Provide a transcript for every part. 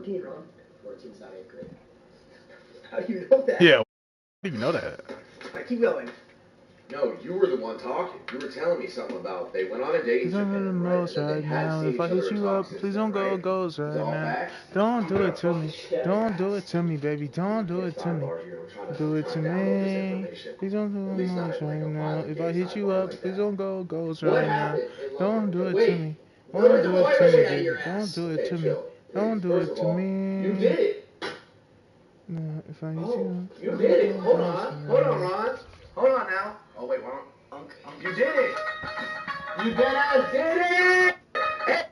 14, Ron. 14's not 8th grade. How do you know that? Yeah. How do you know that? I keep going. No, you were the one talking. You were telling me something about they went on a date in Japan, right? And Right now. If I hit you up, please don't go ghost right now. Don't do it to me. Don't do it to me, baby. Don't do it to me. Do it to me. Please don't do it right now. If I hit you up, please don't go ghost right now. Don't do it to me. Don't do it to me, baby. Don't do it to me. Don't do it to me. You did it. No, if I hit you up. You did it. Hold on, Ron. Hold on now. Oh wait, Ron. You did it. You dead ass did it. Hey,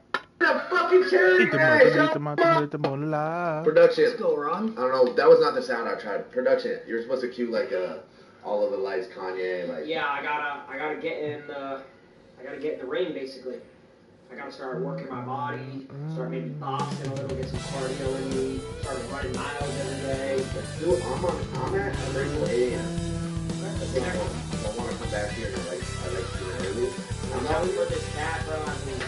the fucking charity match. Production. Let's go, Ron. I don't know. That was not the sound I tried. Production. You're supposed to cue like all of the lights, Kanye, like. Yeah, I gotta get in the ring basically. I gotta start working my body, start maybe boxing a little, get some cardio in me, start running miles every day. Let's do it. I'm at regular 8 a.m. That's what I want. I want to come back here and I like doing it early. I'm telling you for this cat, bro. I mean,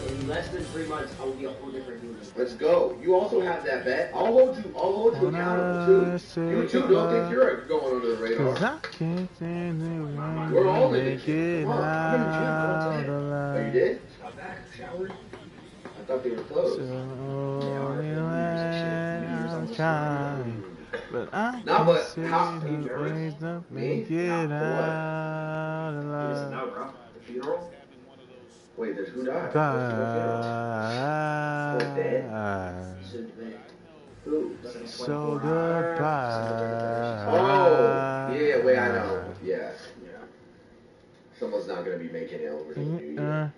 in less than 3 months, I will be a whole different human. Let's go. You also have that bet. I'll hold you accountable too. You too. Don't think you're going under the radar. We're all in the gym. Come on. I'm in the gym. Oh, you did? Got back, showered. I thought they were closed. But I no, but how? Make it out alive. The funeral? Wait, there's who died? Who? So goodbye. Oh, yeah, wait, I know. Yeah. Someone's not going to be making it over to New Year.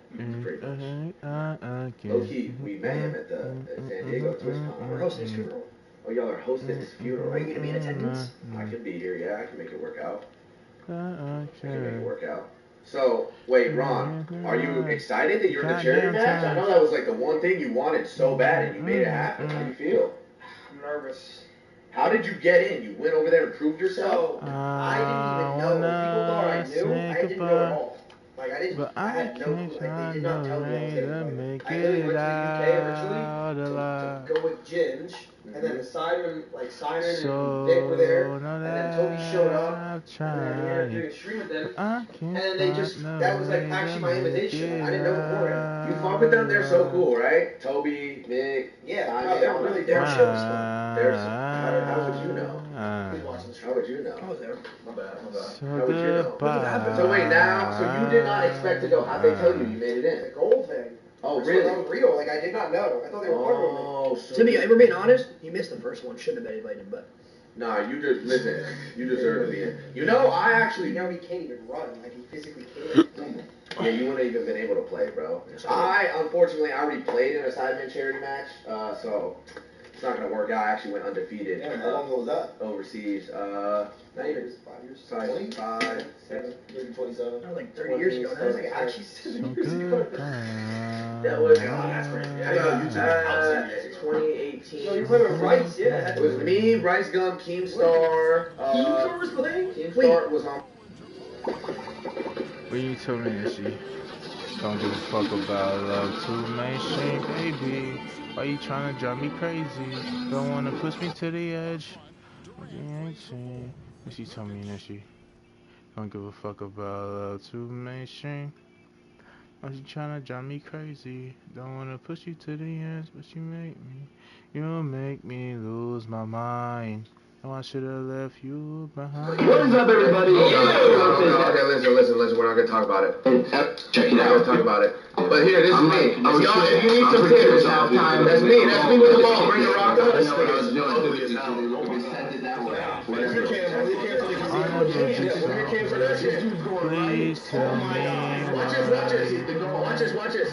Low-key, we met him at San Diego TwitchCon. We're hosting his funeral. Oh, y'all are hosting his funeral. Are you going to be in attendance? I could be here, yeah. I can make it work out. So, wait, Ron, are you excited that you're in the charity match? I know that was like the one thing you wanted so bad and you made it happen. How do you feel? I'm nervous. How did you get in? You went over there and proved yourself? So, I didn't even know. People thought I knew. I didn't know at all. Like, I had no clue. Like, they did not tell me I was there. Like, I literally went to the UK originally to go with Ginge. And then Simon and Vic were there. And then Toby showed up. And then we ended up doing a stream with them. And then that was like actually my invitation. I didn't know beforehand. You fought with them, they're so cool, right? Toby, Vic. Yeah, they're really their shows. How would you know? Who's watching the stream? How would you know? I was there. My bad. How would you know? So wait, now, so you did not expect to go. How'd they tell you made it in? The gold thing. Oh, really? Unreal. Like, I did not know. I thought they were partnering with me. So Timmy, if we're being honest, you missed the first one. Shouldn't have been invited, but. Nah, you just, listen, you deserve to be in. You know, I actually. Now he can't even run. Like, he physically can't. Yeah, you wouldn't have even been able to play, bro. Unfortunately, I already played in a Sidemen charity match, so it's not going to work out. I actually went undefeated. Yeah, how long ago was that? Overseas. Not even 5 years. 5, 7, maybe 27. That was like 30 years ago. That was like actually 7 years ago. That was, that's crazy. I got YouTube. 2018. So you played with Bryce, yeah. It was me, Bryce Gum, Keemstar. Keemstar was playing? Keemstar was on. What you told me that she don't give a fuck about love to mainstream, baby? Why you trying to drive me crazy? Don't wanna push me to the edge. What she told me that she don't give a fuck about love to mainstream. Why you trying to drive me crazy? Don't wanna push you to the edge, but you make me lose my mind. Oh, I should have left you behind. What is up, everybody? Okay, listen. We're not gonna talk about it. Check it out. Let's talk about it. But here, this is me. Y'all, you need some tips. That's me with the ball. Bring the rock up. Please tell me. Watch this.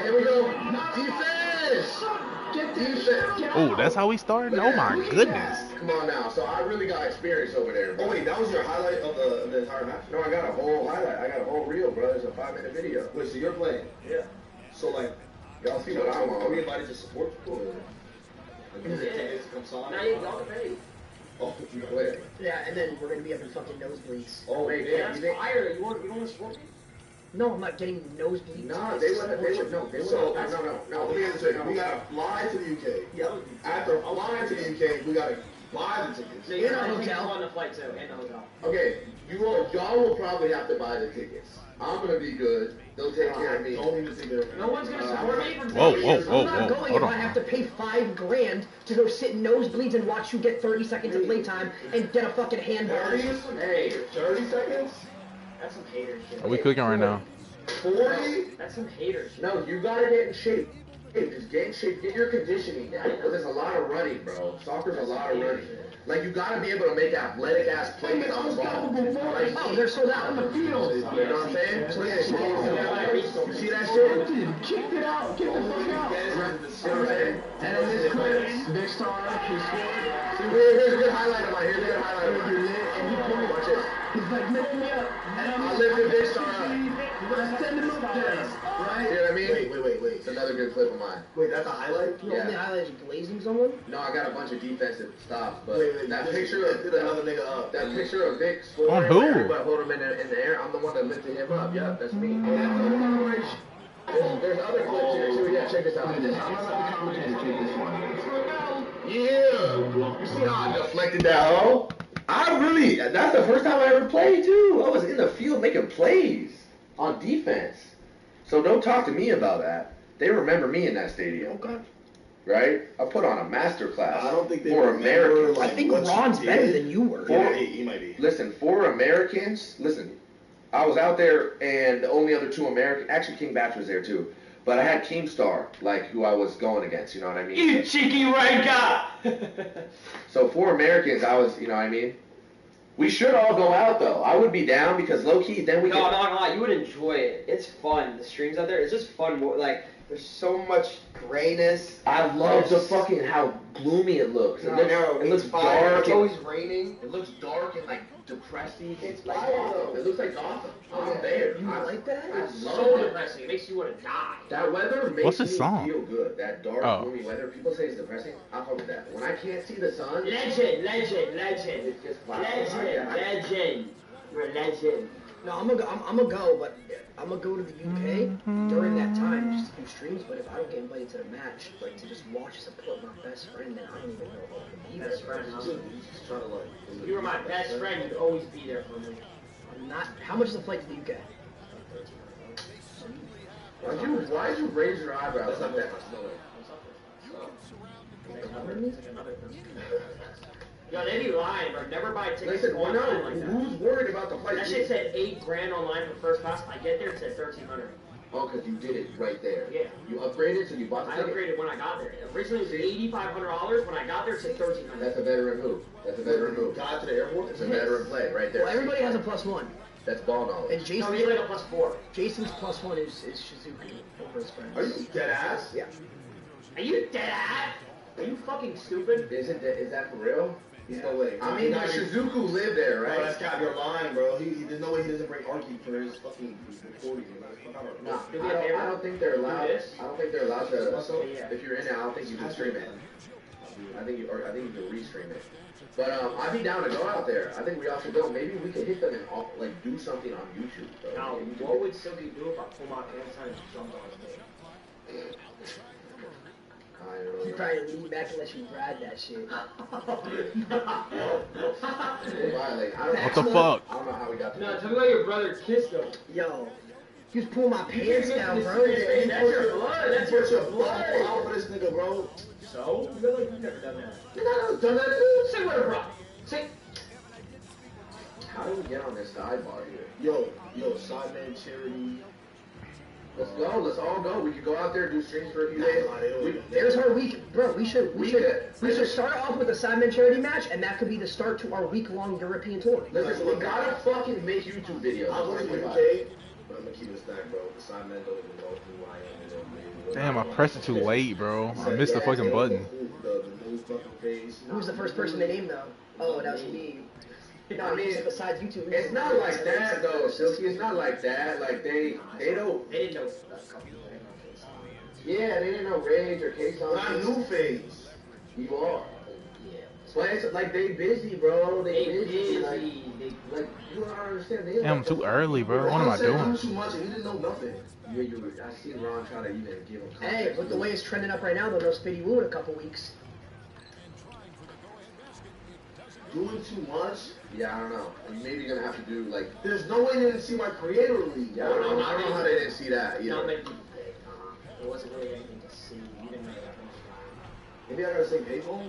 Here we go. Defense. Oh, that's how we started? Oh my goodness. Come on now. So I really got experience over there. Oh wait, that was your highlight of the entire match? No, I got a whole highlight. I got a whole reel, bro. It's a 5-minute video. Wait, so you're playing? Yeah. So like, y'all see what I'm on. Are we invited to support you? Now you don't pay. Oh, yeah, and then we're gonna be up in fucking nosebleeds. Oh wait, yeah, that's fire. You want to support me? No, I'm not getting nosebleeds. No, they would. No. Let me answer. We gotta fly to the UK. Yep. After flying to the UK, we gotta buy the tickets. In a hotel. On the flight too, in the hotel. Okay, y'all will probably have to buy the tickets. I'm gonna be good. They'll take care of me. Don't even think they're. No one's gonna support me from Whoa, taking whoa, it. whoa. I'm not going if I have to pay $5 grand to go sit in nosebleeds and watch you get 30 seconds of playtime and get a fucking handball. 30 seconds? That's some hater shit. Are we cooking right now? 40? That's some hater shit. No, you gotta get in shape. Hey, just get in shape. Get your conditioning down. Because there's a lot of running, bro. Soccer's a lot of running. Like, you gotta be able to make athletic ass plays on the ball. Like, Oh, they're sold out. on the field. You know what I'm saying? You see that shit? Kicked it out. Get the fuck out. You know what I'm saying? And in this clip, Big Star, he scored. See, here's a good highlight of mine. Here's a good highlight of mine. And he pointed. Watch this. He's like, lift me up. And I lifted Big Star up. You're gonna send him up there, You right? know what I mean? Wait. It's another good clip of mine. Wait, that's a highlight? The only highlight is glazing someone. No, I got a bunch of defensive stops, but that just picture of another nigga up. that picture of Vic scoring, On who? everybody hold him in the air. I'm the one that lifted him up. Yeah, that's me. There's other clips here too. Yeah, check this out. Yeah, you see how I deflected that hoe? That's the first time I ever played too. I was in the field making plays on defense. So don't talk to me about that. They remember me in that stadium. Okay. Right? I put on a master class. I don't think they for remember, Americans. like, I think what you Ron's did. better than you were. Yeah, he might be. Listen, for Americans, I was out there and the only other two American, actually King Batch was there too, but I had Keemstar, like who I was going against, you know what I mean? You cheeky ranker! So for Americans, I was, you know what I mean? We should all go out though. I would be down because low key, then we No, I'm not gonna lie, you would enjoy it. It's fun. The streams out there, it's just fun. Like, there's so much grayness. I love the fucking how gloomy it looks. It looks dark. It's always raining. It looks dark and like depressing. It's like fire, Gotham. though. It looks like Gotham. I'm there. You like that? I It's love so it. depressing. It makes you want to die. That weather makes What's the me song? feel good. That dark, Oh. gloomy weather. People say it's depressing. I fuck with that. When I can't see the sun, Legend. it's just fire. Legend. You're a legend. No, I'm gonna go, but I'm gonna go to the UK during that time just to do streams. But if I don't get invited to the match, like to just watch support my best friend, then I don't even know if I can be Best there. friend, huh? Just try to like. If you were my best friend, you'd always be there for me. I'm not. How much is the flight to the UK? Why'd you raise your eyebrows like that? Yo, they be lying, bro. Never buy tickets Listen, well, online no, like that. who's worried about the flight? That shit said $8 grand online for first class. I get there, it said $1,300. Oh, because you did it right there. Yeah. You upgraded, so you bought the I ticket. upgraded when I got there. Originally it was $8,500. When I got there, it said $1,300. That's a veteran move. That's a veteran move. Got to the airport. It's a veteran play right there. Well, everybody has a +1, That's ball knowledge. and No, Jason. we played a +4. Jason's +1 is Shizuki over his friends. Are you dead ass? Yeah. Are you dead ass? Are you fucking stupid? Is that for real? He's no way. I mean, Shizuku lived there, Bro, right? that's got your line, bro. There's no way he doesn't bring Arky for his fucking recording. No, Do we have camera? I don't think they're allowed. Do this? I don't think they're allowed to. Yeah. If you're in it, I don't think you can stream it. I think you can restream it. But I'd be down to go out there. I think we all should go. Maybe we could hit them and like do something on YouTube. Bro. Now, Maybe we could what hit- would Silky do if I pull my pants down and jumped on his face? I don't know. You probably lean back and let you grab that shit. Violate. What the fuck? I don't know how we got to No, this. tell me about your brother kissed him. Yo, he was pulling my pants down, bro. That's your blood. That's your blood. Out for this nigga, bro. So? You look like you've never done that. No, done that. Say what a bro. Say. How do we get on this sidebar here? Yo, Sideman charity. Let's go. Let's all go. We could go out there, do streams for a few days. There's our week, bro. We should start off with a Simon charity match, and that could be the start to our week-long European tour. Listen, we gotta fucking make YouTube videos. I was in the UK, but I'm gonna keep it stacked, bro. The Sideman don't even know who I am. Damn, I pressed it too late, bro. I missed the fucking button. The new fucking face. Who was the first person they named, though? Oh, that was me. No, I mean, besides YouTube. It's not like that though, Silky. It's not like that. Like they don't. They didn't know a couple of things. Yeah, they didn't know Rage or K-Song. Not new phase. You are. Yeah. But it's like they busy, bro. They busy. Like you don't understand. They Damn, I'm too early, bro. What am I doing? Too much and he didn't know nothing. Yeah, I seen Ron try to even give him context. Hey, look the way it's trending up right now, though. No Spitty Woo in a couple weeks. Doing too much? Yeah, I don't know. Maybe you're gonna have to do like. There's no way they didn't see my creator league. Yeah, I don't know how they didn't see that. You know. Not many people did. There wasn't really anything to see. You didn't really have much Maybe I gotta say people.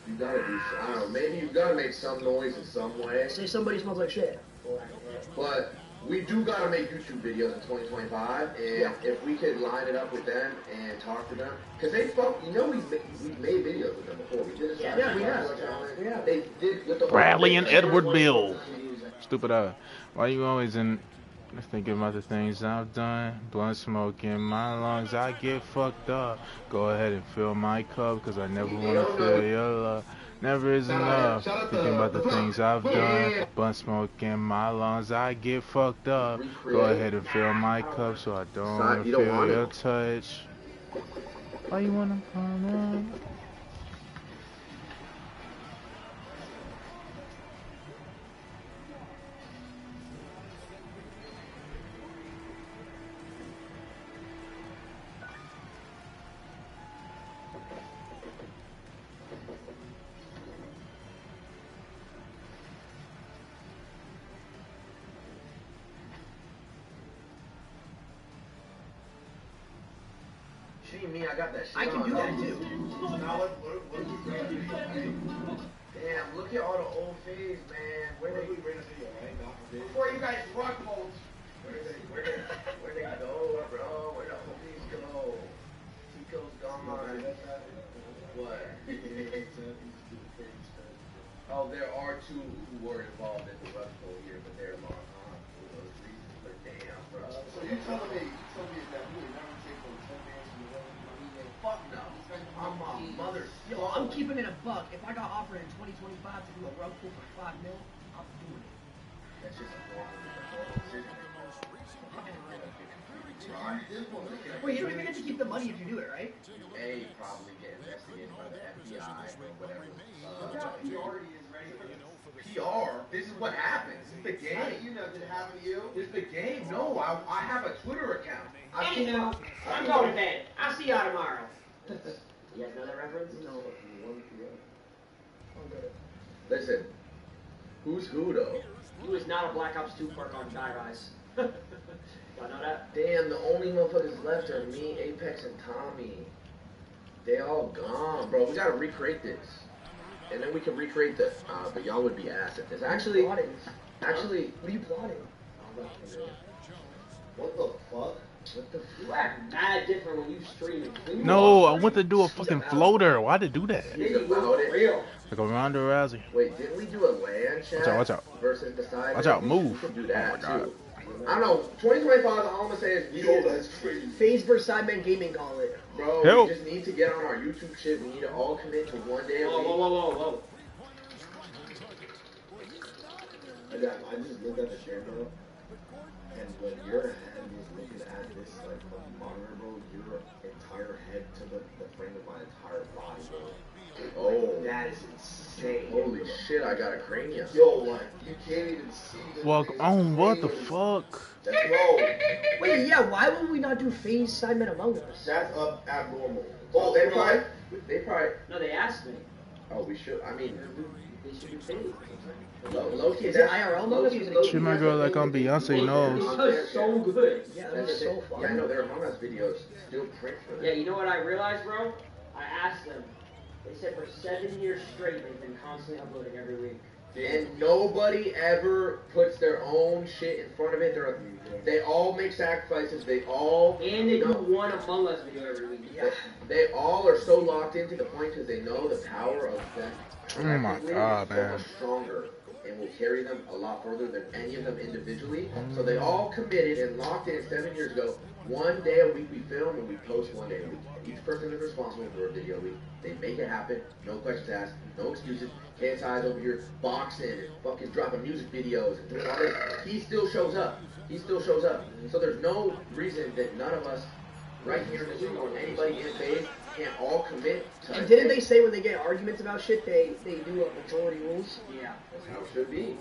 You gotta do. I don't know. Maybe you gotta make some noise in some way. time. Say somebody smells like shit. But we do gotta make YouTube videos in 2025, and if we could line it up with them and talk to them, because they fuck. You know, we made videos with them before. We did it. Yeah, we have. Yeah, they did with the Bradley and Edward Bill. Stupid why you always thinking about the things I've done? Blunt smoke in my lungs, I get fucked up. Go ahead and fill my cup, cause I never wanna feel your love. Never is enough. Thinking about the things I've done. Blunt smoke in my lungs, I get fucked up. Go ahead and fill my cup, so I don't wanna feel your touch. Why you wanna come up? She and me, I got that shit. I can do that too. Damn, look at all the old fades, man. Where they before you guys rock folks. Where they go, bro? Where the homies go? Tico's gone. What? Oh, there are two who were involved in the Rust Bowl here, but they're long gone for those reasons. But damn, bro. So you telling me that you would never take those 10 bands from the Fuck no. I'm my mother's. Yo, I'm keeping it a buck. If I got offered in 2025 to do a rug pull for $5 million, I'm doing it. That's just a wrong decision. Wait, you don't even get to keep the money if you do it, right? A, probably get investigated by the FBI or whatever. PR? This is what happens. This is the game. You know, did it happen to you? This is the game. No, I have a Twitter account. Anywho, I'm going to bed. I'll see y'all tomorrow. You guys know that reference? No. Listen, who's who though? He was not a Black Ops 2 perk on Die Rise. Y'all know that? Damn, the only motherfuckers left are me, Apex, and Tommy. They all gone, bro. We gotta recreate this. And then we can recreate the, but y'all would be ass at this. Actually, What are you plotting? What the fuck? What the You act mad different when you stream it. No, I went to do a fucking floater. Why'd it do that? He's about it. Real. Like a Ronda Rousey. Wait, didn't we do a land chat? Watch out. Versus the side? Watch out, We move. should do that Oh my God. too. I don't know. 2025. All I'm gonna say is, Yo, that's crazy. FaZe vs Sidemen Gaming call it. bro, Help. we just need to get on our YouTube shit. We need to all commit to one day a Whoa, week. whoa. I just looked at the camera, and when your head was looking at this like monitor, bro, your entire head to the frame of my entire body, bro. Oh, That is insane. holy shit! I got a cranium. Yo, like you can't even see the. Walk on, what the fuck? That's low. Wait, yeah, why would we not do FaZe Sidemen Among Us? That's abnormal. Oh, they probably. No, they asked me. Oh, we should. I mean, They should be paid. low-key. Is it IRL Among Us or is it She might go like on Beyonce knows. That was so good. Yeah, that was so fun. Yeah, I know their Among Us videos still print for them. Yeah, you know what I realized, bro? I asked them. They said for 7 years straight they've been constantly uploading every week. And nobody ever puts their own shit in front of it. They all make sacrifices. They all And they do know- one Among Us video every week. Yeah. They all are so locked into the point because they know the power of that. Oh my God, so man. much stronger and will carry them a lot further than any of them individually. So they all committed and locked in 7 years ago. One day a week we film and we post one day a week. Each person is responsible for a video a week. They make it happen. No questions asked. No excuses. KSI's over here boxing and fucking dropping music videos and doing all this. He still shows up. He still shows up. So there's no reason that none of us right here in this room or anybody in FaZe can't all commit to. And didn't they say when they get arguments about shit, they do a majority rules? Yeah. That's how it should be.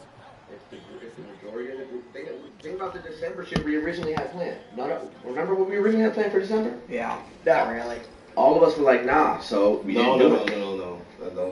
If the majority of the group. Think about the December shit we originally had planned. Remember what we originally had planned for December? Yeah. Not really. All of us were like, nah, so we didn't do it. No.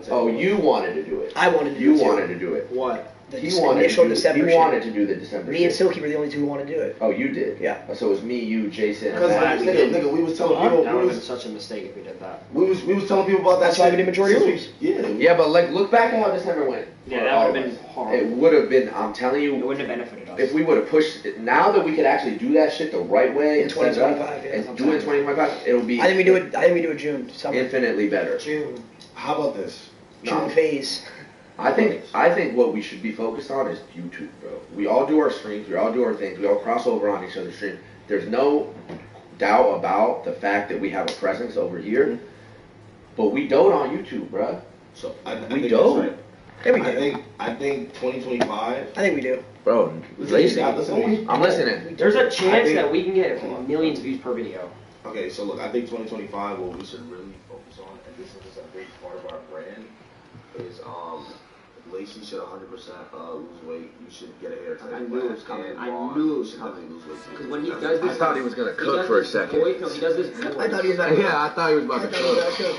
Oh, you wanted to do it. I wanted to do You it. wanted to do it. What? He wanted to do the December Me shit. and Silky were the only two who wanted to do it. Oh, you did? Yeah. So it was me, you, Jason, and Because Matt. nigga, we was telling people. That would have been such a mistake if we did that. We was telling people about that. That's why we did majority rules. Yeah. Yeah, but like, look back at how December went. Yeah, that would have been horrible. It would have been, I'm telling It you, wouldn't have benefited us. if we would have pushed it, now that we could actually do that shit the right way In and set it up 2025, yeah. and do it in 2025, it'll be I think we do it June. Summer. infinitely better. June. How about this? June phase. I think what we should be focused on is YouTube, bro. We all do our streams, we all do our things, we all cross over on each other's stream. There's no doubt about the fact that we have a presence over here, but we dote on YouTube, bro. So I We think don't. that's right. Yeah, we do. I think 2025. I think we do. Bro, lazy. Listen. I'm listening. There's a chance that we can get millions of views per video. Okay, so look, I think 2025, what we should really focus on, and this is a big part of our brand, is Lacey should 100% lose weight. You should get a haircut. I knew it was coming. And I Ron knew it was should coming. definitely lose weight. Because when he does I this, thought he was gonna he cook does for a this second. voice, no, he does this voice. I thought he was about to Yeah, I thought he was about to cook.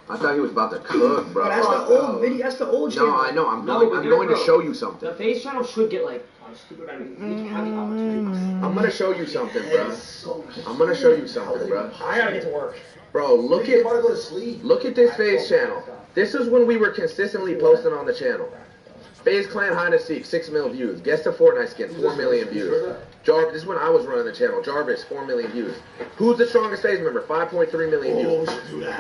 I thought he was about to cook, bro. But that's the old video. That's the old channel. No, I know. I'm No, going. but I'm here's going to the- show you something. The face channel should get like a stupid amount of views. We have the opportunity. I'm gonna show you something, bro. So I'm gonna show you something, bro. I gotta get to work. Bro, look You at want to go to sleep? look at this FaZe channel. This is when we were consistently posting on the channel. FaZe Clan Hide and Seek, 6 million views. Guess the Fortnite skin, 4 million views. This is when I was running the channel. Jarvis, 4 million views. Who's the strongest FaZe member? 5.3 million views.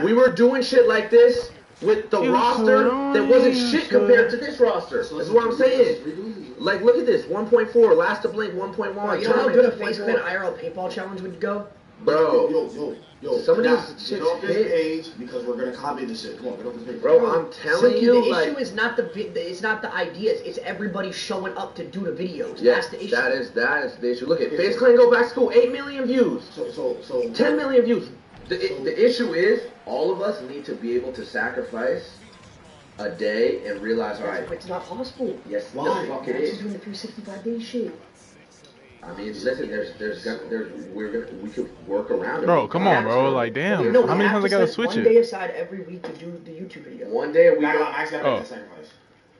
We were doing shit like this with the roster that wasn't shit compared to this roster. That's what I'm saying. Like, look at this. 1.4. Last to Blink, 1.1. You know how good a FaZe Clan IRL paintball challenge would go? Bro. Yo. Some of these Get shits off this hit. page because we're gonna copy this shit. Come on, get off this page. Bro, I'm telling Silky, you, the like, issue is not it's not the ideas. It's everybody showing up to do the videos. yes, That's the issue. that is the issue. Look at FaZe Clan Go Back to School, 8 million views. So 10 million views. The issue is, all of us need to be able to sacrifice a day and realize, all right, It's not possible. yes, the Why? fuck it It's just is. doing the 365-day shit. I mean, listen, we could work around it. Bro, come on, bro. Like, damn. No, How we many have times I to gotta set switch one day it? aside every week to do the YouTube video. One day a week. I gotta Oh. make that sacrifice.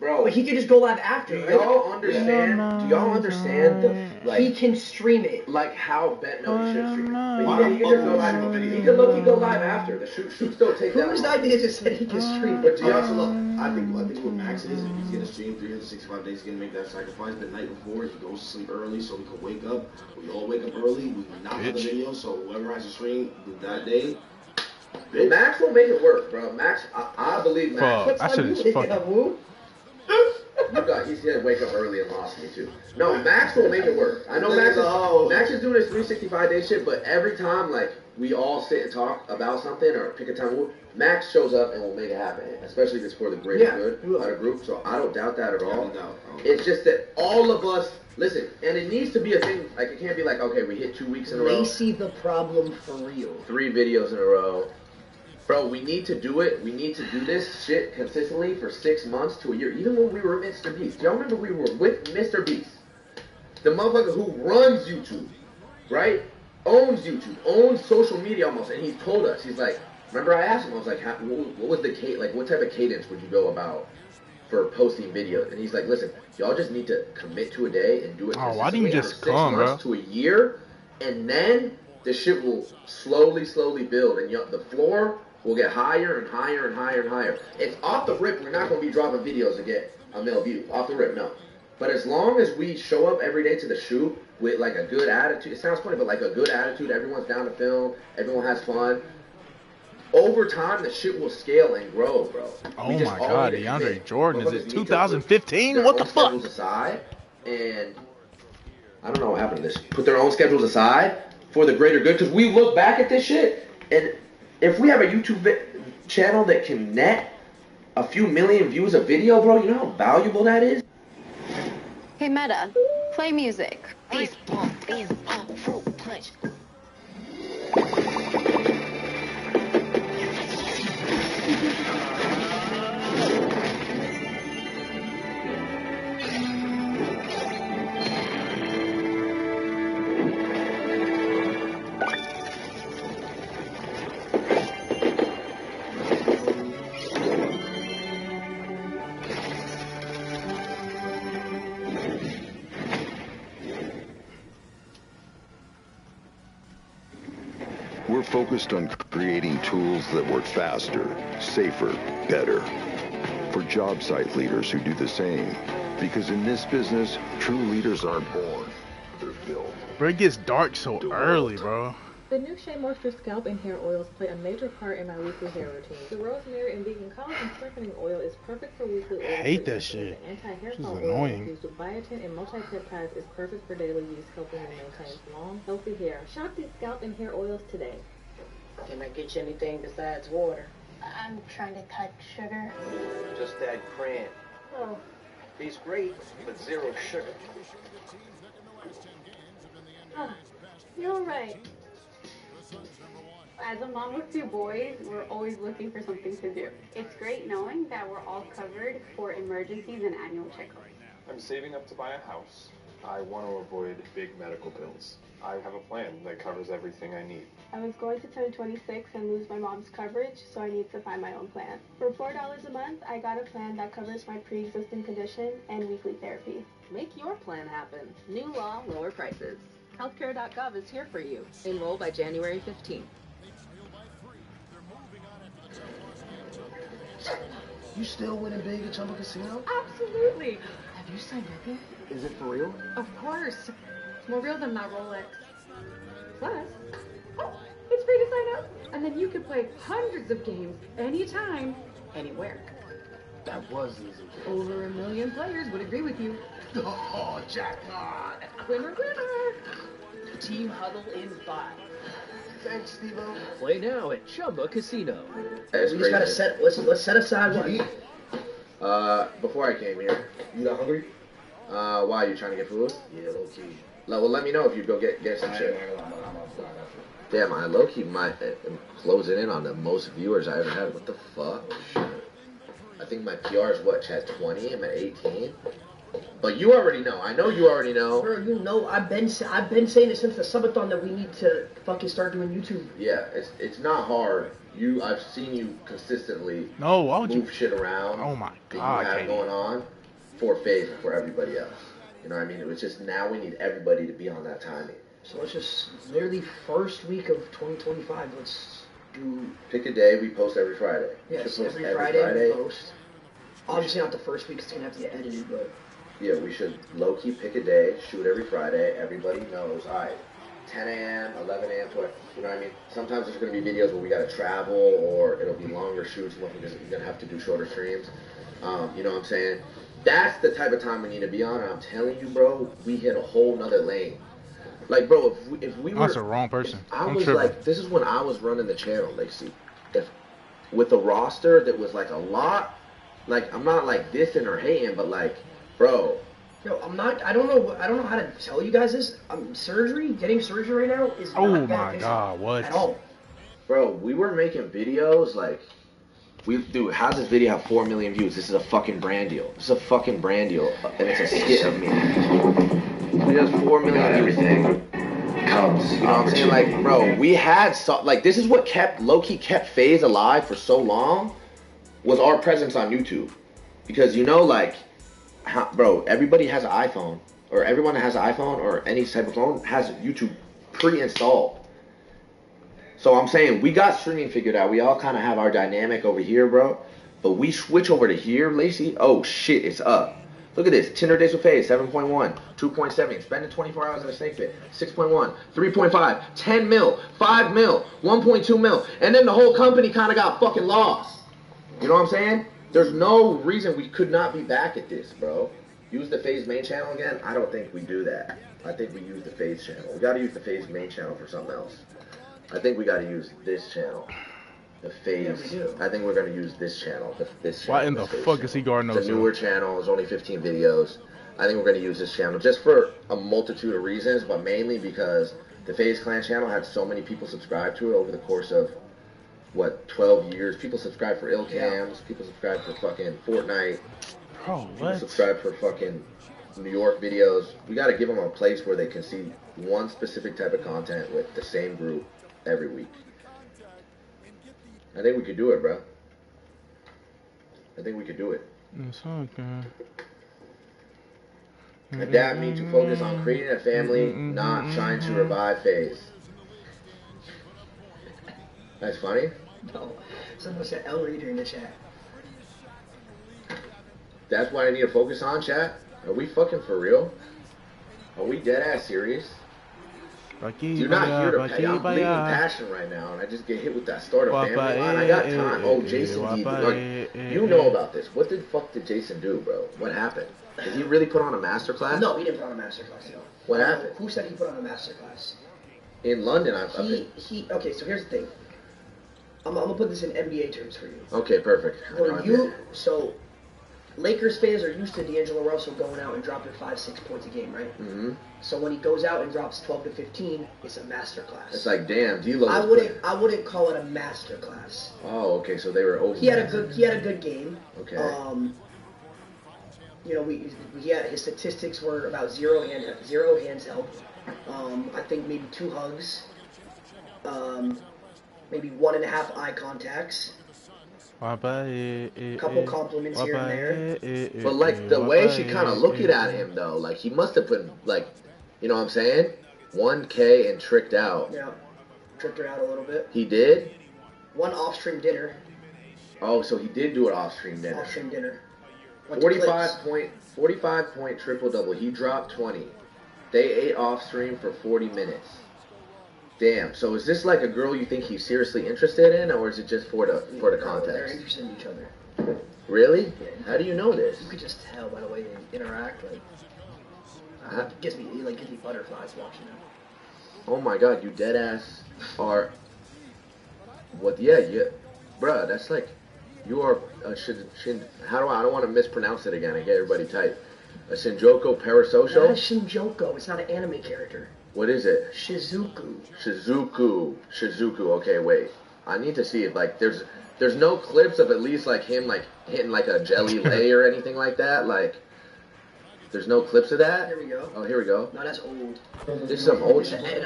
Bro, But he could just go live after, do right? y'all understand? Do y'all understand the He like can stream it. how Betno should stream? Why But he can just go live. the video? He can look. He go live after the shoot. Shoot still take that. Whose long. idea just said he can stream But it? do y'all So look, I think what Max is he's gonna stream 365 days. He's gonna make that sacrifice the night before. He goes to sleep early so we can wake up. We all wake up early. We knock out the Bitch. video. So whoever has to stream that day. Max will make it work, bro. Max, I believe Max. Fuck. I should have fucking. Woo? He's gonna wake up early and lost me too. No, Max will make it work. I know Max is doing his 365 day shit, but every time like we all sit and talk about something or pick a time, Max shows up and will make it happen. Especially if it's for the greater good he will. of the group. So I don't doubt that at all. No doubt. It's just that all of us listen, and it needs to be a thing. Like it can't be like, okay, we hit 2 weeks in a row, Lacey the problem for real. 3 videos in a row. Bro, we need to do it. We need to do this shit consistently for 6 months to a year. Even when we were Mr. Beast. Y'all remember we were with Mr. Beast? The motherfucker who runs YouTube, right? Owns YouTube, owns social media almost. And he told us, he's like, remember I asked him, I was like, what was the what type of cadence would you go about for posting videos? And he's like, listen, y'all just need to commit to a day and do it Oh, why didn't you consistently just for 6 come, months to a year. And then the shit will slowly build. And the floor will get higher and higher and higher and higher. It's off the rip, we're not going to be dropping videos to get a mil view. Off the rip, no. But as long as we show up every day to the shoot with like a good attitude, it sounds funny, but like a good attitude, everyone's down to film, everyone has fun. Over time, the shit will scale and grow, bro. Oh We just my all God, need to DeAndre commit. Jordan, is Motherfuckers it need to 2015? put What the their own fuck? schedules aside, and I don't know what happened to this. Put their own schedules aside for the greater good, because we look back at this shit, and if we have a YouTube channel that can net a few million views a video, bro, you know how valuable that is? Hey, Meta, play music. Baseball, fruit punch. We're focused on creating tools that work faster, safer, better. For job site leaders who do the same. Because in this business, true leaders aren't born. They're built. Bro, it gets dark so early, bro. The new Shea Moisture scalp and hair oils play a major part in my weekly hair routine. The rosemary and vegan collagen strengthening oil is perfect for weekly oil. I hate that shit. The anti-hair This is fall oil annoying. infused with biotin and multi-peptides is perfect for daily use, helping to maintain long, healthy hair. Shop these scalp and hair oils today. Can I get you anything besides water? I'm trying to cut sugar. Just add cran. Oh, Tastes great, but zero sugar. You're right. As a mom with 2 boys, we're always looking for something to do. It's great knowing that we're all covered for emergencies and annual checkups. I'm saving up to buy a house. I want to avoid big medical bills. I have a plan that covers everything I need. I was going to turn 26 and lose my mom's coverage, so I need to find my own plan. For $4 a month, I got a plan that covers my pre-existing condition and weekly therapy. Make your plan happen. New law, lower prices. Healthcare.gov is here for you. Enroll by January 15th. You still winning big at Chumba Casino? Absolutely. Have you signed up yet? Is it for real? Of course. More real than my Rolex. Plus, it's free to sign up. And then you can play hundreds of games anytime, anywhere. That was easy. Over 1 million players would agree with you. Oh, jackpot! Winner, winner. Team Huddle is by. Thanks, Steve-O. Play now at Chumba Casino. That's We just gotta set. Let's set aside what. Before I came here. You not hungry? Why, you trying to get food? Yeah, low key. Well, let me know if you go get some shit. Damn, I low key might closing in on the most viewers I ever had. What the fuck? I think my PR is what, chat 20? I'm at 18. But you already know. I know you already know. Bro, you know I've been saying it since the subathon that we need to fucking start doing YouTube. Yeah, it's not hard. I've seen you consistently why would move shit around. Oh my that God, you have Katie. going on for FaZe and for everybody else. You know what I mean? It was just now we need everybody to be on that timing. So let's just literally first week of 2025. Let's do. Pick a day. We post every Friday. Yes, Post every Friday we post. Obviously not the first week. It's gonna have to get edited, but. Yeah, we should low-key pick a day, shoot every Friday. Everybody knows, all right, 10 a.m., 11 a.m., 12, you know what I mean? Sometimes there's going to be videos where we got to travel or it'll be longer shoots because you're going to have to do shorter streams. You know what I'm saying? That's the type of time we need to be on, and I'm telling you, bro, we hit a whole nother lane. Like, bro, if we were... That's the wrong person. I I'm was tripping. like, this is when I was running the channel, like, see, if with a roster that was like a lot, like, I'm not like dissing or hating, but like, bro. Yo, I don't know how to tell you guys this. Getting surgery right now is not my God, what? At all. Bro, we were making videos like, dude, how's this video have 4 million views? This is a fucking brand deal. This is a fucking brand deal, and it's a skit of me. It has 4 million everything comes. You know what I'm saying? Like, bro, we had this is what low-key kept FaZe alive for so long, was our presence on YouTube, because like. Bro, everybody has an iPhone, or everyone that has an iPhone or any type of phone has YouTube pre-installed. So I'm saying we got streaming figured out. We all kind of have our dynamic over here, bro. But we switch over to here, Lacey. Oh shit, it's up. Look at this. Tinder days with FaZe, 7.1, 2.7. Spending 24 hours in a snake pit, 6.1, 3.5, 10 mil, 5 mil, 1.2 mil. And then the whole company kind of got fucking lost. You know what I'm saying? There's no reason we could not be back at this, bro. Use the FaZe main channel again? I don't think we do that. I think we use the FaZe channel. We gotta use the FaZe main channel for something else. I think we gotta use this channel. The FaZe. Yeah, I think we're gonna use this channel. This channel. Why in the fuck is he guarding those? It's a newer channel. It's only 15 videos. I think we're gonna use this channel just for a multitude of reasons, but mainly because the FaZe Clan channel had so many people subscribe to it over the course of what, 12 years. People subscribe for Illcams. Yeah. People subscribe for fucking Fortnite. Bro, People what? subscribe for fucking New York videos. We got to give them a place where they can see one specific type of content with the same group every week. I think we could do it, bro. I think we could do it. It's okay. Adapt me to focus on creating a family, not trying to revive phase. That's funny. No. Someone said L Reader in the chat. That's what I need to focus on, chat? Are we fucking for real? Are we dead ass serious? You're not here to pay. I'm bleeding passion right now, and I just get hit with that start of family line. I got time. Oh, Jason D. You know about this. What the fuck did Jason do, bro? What happened? Did he really put on a masterclass? No, he didn't put on a masterclass, no. What happened? Who said he put on a masterclass? In London, Okay, so here's the thing. I'm gonna put this in NBA terms for you. Okay, perfect. So Lakers fans are used to D'Angelo Russell going out and dropping 5-6 points a game, right? Mm-hmm. So when he goes out and drops 12 to 15, it's a masterclass. It's like, damn, D'Lo. I wouldn't call it a masterclass. Oh, okay, so they were over. He had a good game. Okay. You know, his statistics were about zero hands held. I think maybe 2 hugs. Maybe 1.5 eye contacts. Couple compliments here and there. But like the way she kind of looking at him though, like he must have been like, you know what I'm saying? 1K and tricked out. Yeah, tricked her out a little bit. He did? 1 off-stream dinner. Oh, so he did do an off-stream dinner. Off-stream dinner. 45 point triple double. He dropped 20. They ate off-stream for 40 minutes. Damn. So is this like a girl you think he's seriously interested in, or is it just for the context? They're interested in each other. Really? Yeah. How do you know this? You could just tell by the way they interact. Like, it gives me butterflies watching them. Oh my God, you dead ass are. What? Yeah, bruh. That's like, you are how do I don't want to mispronounce it again. I get everybody tight. A Shinjoko Parasosho? Not a Shinjoko. It's not an anime character. What is it? Shizuku. Okay, wait. I need to see it. Like, there's no clips of at least like him like hitting like a jelly lay or anything like that. Like, there's no clips of that. Here we go. Oh, here we go. No, that's old. This is some old shit. shit.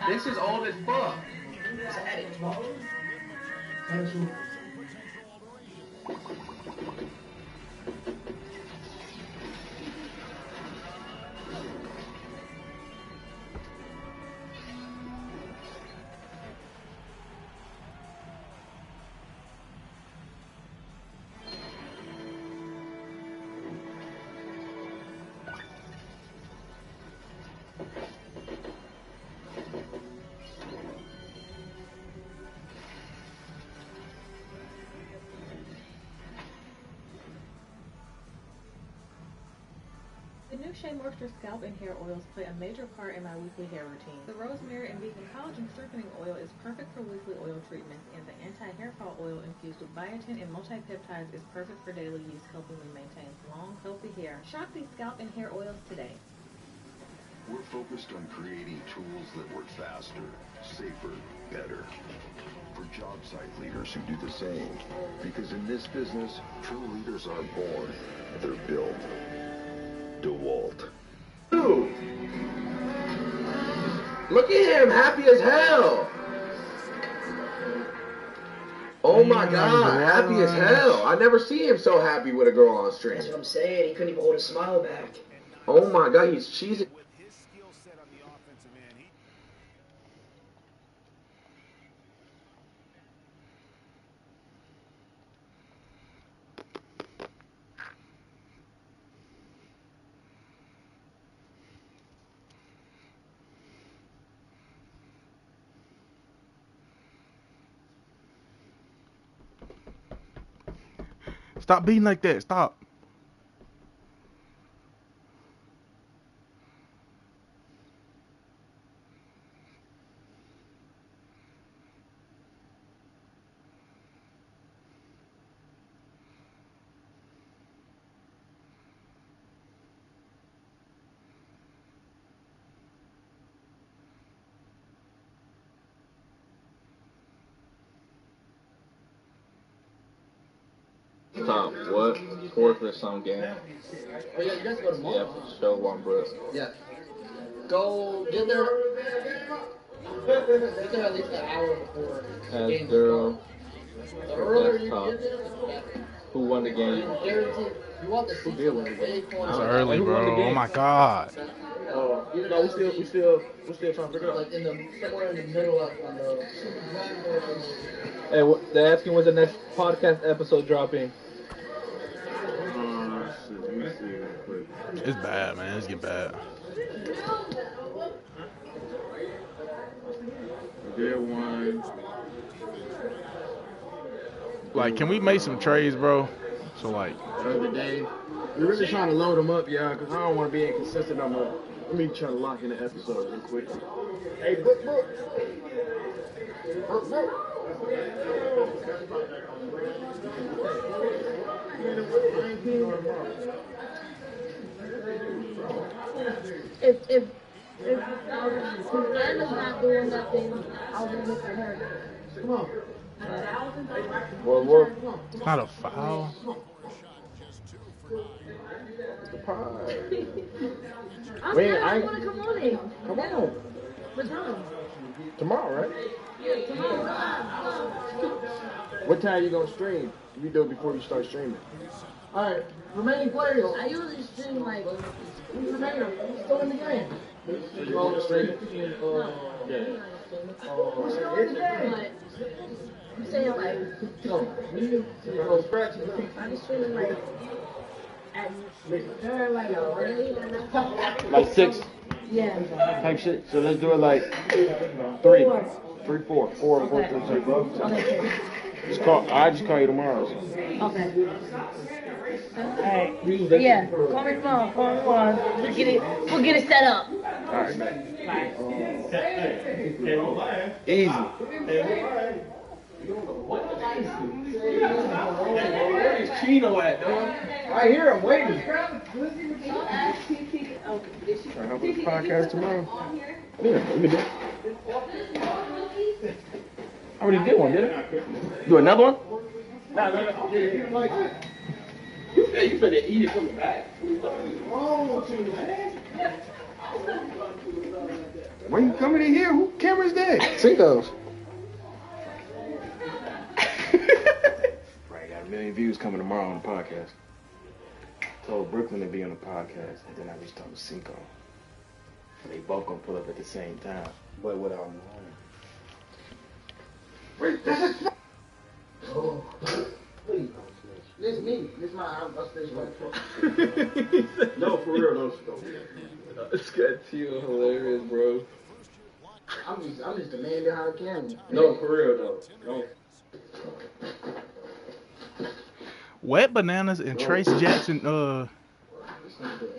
This is old as fuck. It's an edit. The new Shea Moisture scalp and hair oils play a major part in my weekly hair routine. The rosemary and vegan collagen strengthening oil is perfect for weekly oil treatments, and the anti-hair fall oil infused with biotin and multi-peptides is perfect for daily use, helping me maintain long, healthy hair. Shop these scalp and hair oils today. We're focused on creating tools that work faster, safer, better. For job site leaders who do the same. Because in this business, true leaders aren't born, they're built. DeWalt. Dude! Look at him, happy as hell! Oh my God, happy as hell! I never see him so happy with a girl on stream. That's what I'm saying. He couldn't even hold his smile back. Oh my God, he's cheesing. Stop being like that. Stop. top, what? Fourth or some game. Oh yeah, you guys go tomorrow. Yeah, for sure, one bro. Yeah. Go get there. Get there at least an hour before the As game girl, The earlier that's you top. get there, the better. Who won the game? Guaranteed. You want the seats did win the game? way It's corner. early, Who won the bro. Oh game? my god. No, we still trying to figure it out. Like in the somewhere in the middle of on the. Hey, they're asking when's the next podcast episode dropping. Shit, let me see real quick. It's bad, man. It's getting bad. There one. Like, can we make some trades, bro? So, like, The other day, we're really trying to load them up, y'all, because I don't want to be inconsistent no more. Let me try to lock in the episode real quick. Hey, book. If Amanda's not doing nothing, I'll be with her. Come on. What? it's not a foul. I'm Wait, saying I I- want to come on it. Come on. What time? Tomorrow, right? Yeah, tomorrow. What time you going to stream? You do it before you start streaming. Alright, remaining players. I usually stream like. Who's remaining? Still in the game. So you going to stream? Yeah. But I'm saying like. I'm streaming like. At like a Like 6 yeah. type shit. So let's do it like 3, 4. Okay. I just call you tomorrow. Okay. Alright. Yeah. Call me tomorrow. We'll get it set up. Alright. Easy. Where's Chino at, dog? I hear him waiting. How about the podcast tomorrow? Yeah, we can do it. I already did one, didn't I? Do another one? No. You said you finna eat it coming back. Why you coming in here? Who camera's that? Cinco's. Right, got 1 million views coming tomorrow on the podcast. Told Brooklyn to be on the podcast, and then I reached out to Cinco. They both gonna pull up at the same time, but without knowing. Wait, this is. Oh, please. This is me. This is my upstage. No, for real, no. It's got you hilarious, bro. I'm just the man behind the camera. No, for real, though. No. Wet Bananas and Trace Jackson, I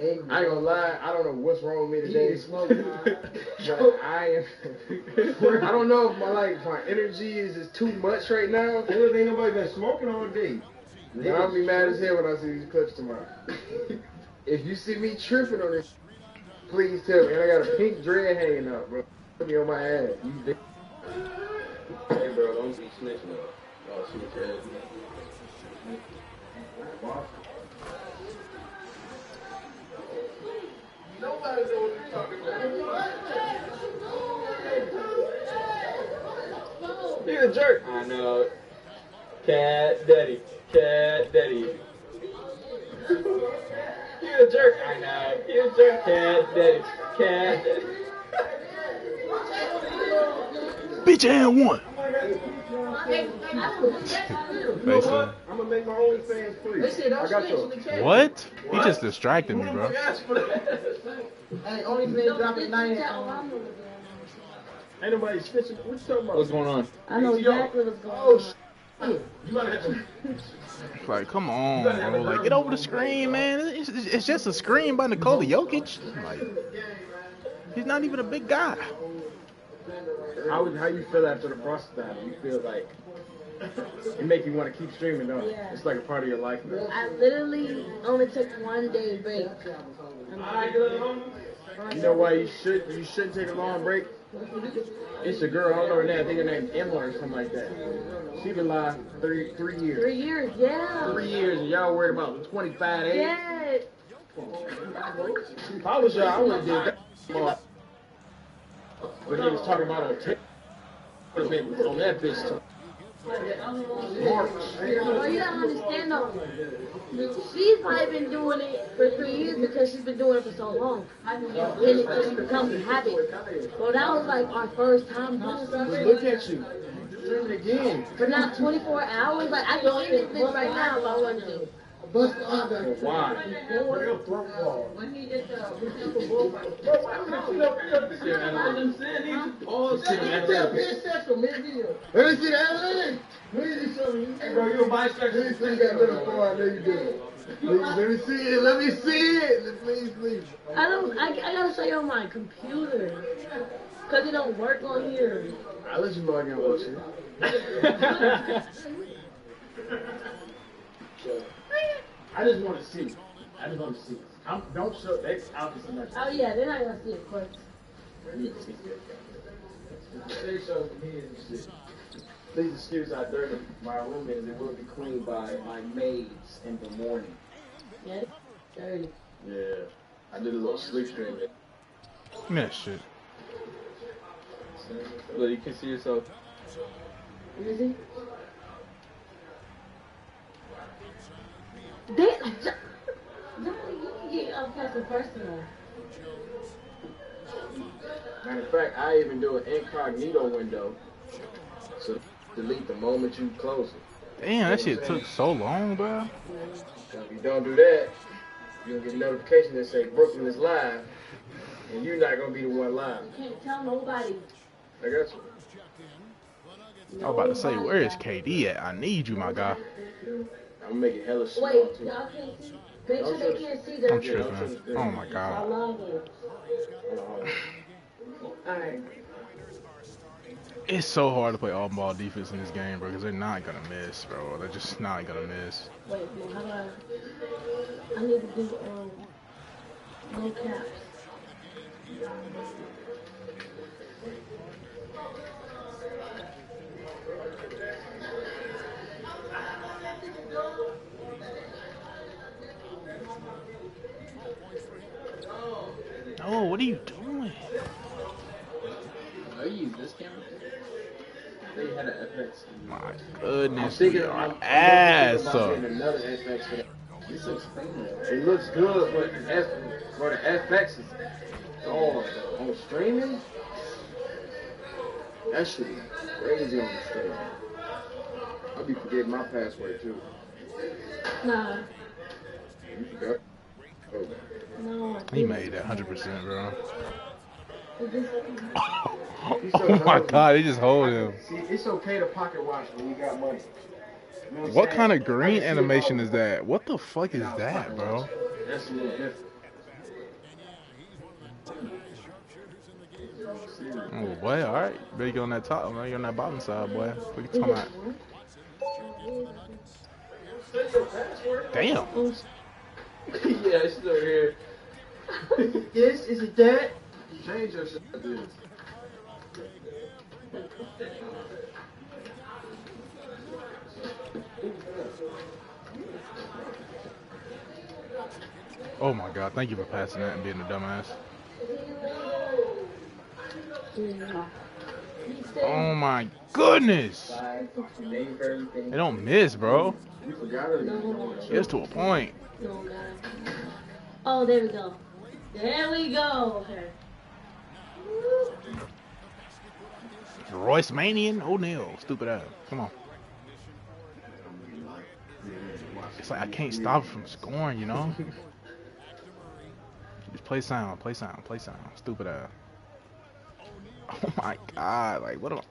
ain't gonna lie, I don't know what's wrong with me today. But I don't know if my energy is just too much right now. Ain't nobody been smoking all day. And I'll be mad as hell when I see these clips tomorrow. If you see me tripping on this, please tell me. And I got a pink dread hanging up, bro. Put me on my ass. You dick. Hey, bro, don't be snitching up. Oh, snitch your ass. Nobody knows what you're talking about. You're a jerk. I know. Cat daddy. You're a jerk. I know. You're a jerk. Cat daddy. bitch and one. Basically. I'm gonna make my OnlyFans free. I got yours. What? He just distracted me, bro. Hey, OnlyFans dropping tonight. Ain't nobody snitching. What you talking about? What's going on? I know exactly what's going on. You gotta have to. Like, come on, bro. Like, get over the screen, man. It's just a screen by Nikola Jokic. Like, he's not even a big guy. How you feel after the process time? You feel like it make you want to keep streaming, don't it? Yeah. It's like a part of your life now. I literally only took 1 day break. You know why you shouldn't take a long break? It's a girl, I don't know her name, I think her name's Emma or something like that. She been live 3 years. 3 years, yeah. 3 years, and y'all worried about 25 days? Yes. If I was y'all, I would have did that. But he was talking about on TikTok. On that bitch too. Well, you gotta understand though, she's probably been doing it for 3 years because she's been doing it for so long. And it just becomes a habit. Well, that was like our first time doing something. Look at you. Doing it again. For not 24 hours. Like, I can end this bitch right now if I wanted to. Why? When he did the Let me see that leg. Hey, bro, you a bisexual? Let me see that little boy. I know you do. Let me see it. Let me see it. Please. I gotta show you on my computer. Cause it don't work on here. I'll let you log in with you. I just want to see. Don't show that obviously not. Oh yeah, they're not gonna see it quick. Say so for me and shit. Please excuse how dirty my room is. It will be cleaned by my maids in the morning. Yeah, dirty. Yeah, I did a little sleep stream. That shit. Look, you can see yourself. Is he? You can get up close and personal. Matter of fact, I even do an incognito window. So delete the moment you close it. Damn, that shit took so long, bro. So if you don't do that, you'll get a notification that say Brooklyn is live, and you're not gonna be the one live. You can't tell nobody. I got you. I was about to say, where is KD at? I need you, my guy. I'm gonna make it hella small Wait, too. y'all can't see. Make sure they can't see that. I'm tripping. Oh my I god. love it. Alright. It's so hard to play all ball defense in this game, bro, because they're not gonna miss, bro. They're just not gonna miss. Wait, how do I need to do no caps. Oh, what are you doing? Oh, you use this camera? They had an FX. My goodness, we are ass up. Another FX for that. This looks famous. It looks good, but for the FX is on streaming. That shit is crazy on the stream. I'll be forgetting my password too. Nah. You forgot? Oh. No. He made that 100%, bro. Oh Oh my god, he just hold him. See, it's okay to pocket watch when you got money. You know What kind of green animation is that? What the fuck is that, bro? That's a little different. Oh boy, alright. Better get on that top, man. Get on that bottom side, boy. What you talking about? Damn. Yeah, it's still here. This is it that? Change your shit. Oh my god, thank you for passing that and being a dumbass. Oh my goodness! They don't miss, bro. It's to a point. Oh, there we go. There we go. Okay. Royce Manian O'Neal, stupid ass. Come on. It's like I can't stop it from scoring, you know? Just play sound, play sound, play sound. Stupid ass. Oh my god, like what am I?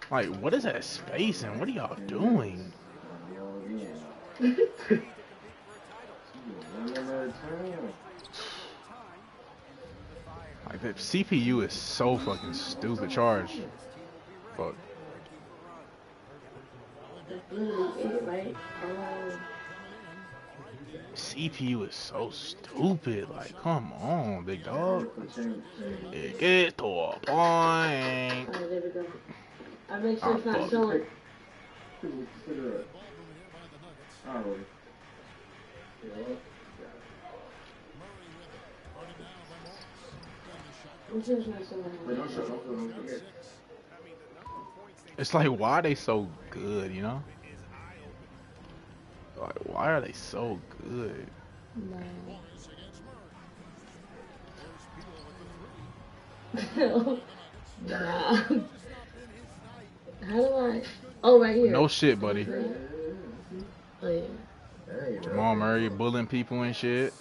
Like, what is that spacing? What are y'all doing? Like, Like the CPU is so fucking stupid charged. Fuck. That's literally it, right? CPU is so stupid. Like, come on, big dog. It gets to a point. Alright, there we go. I make sure it's not showing. It's like, why are they so good, you know? Like, why are they so good? No. Nah. How do I? Oh, right here. No shit, buddy. Oh, yeah. Jamal Murray bullying people and shit.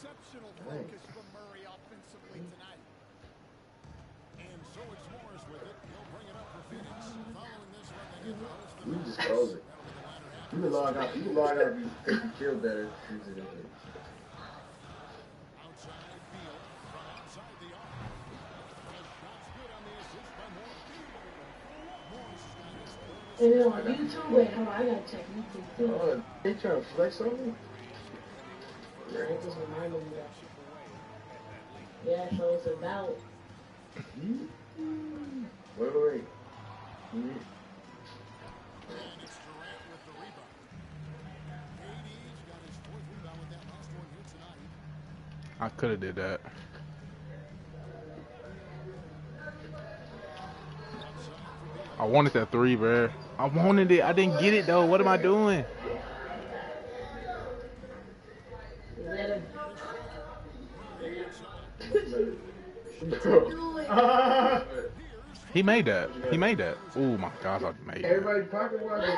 You can just close it. You can log out. You can log out if you feel better. And then on YouTube, wait, hold on, I gotta check YouTube too. Oh, they trying to flex on me? Right, just reminded me that. Yeah, so it's about. Wait. I could have did that. I wanted that three, bro. I wanted it. I didn't get it though. What am I doing? He made that. He made that. Oh my God, I thought he made that. Everybody pocket watch. I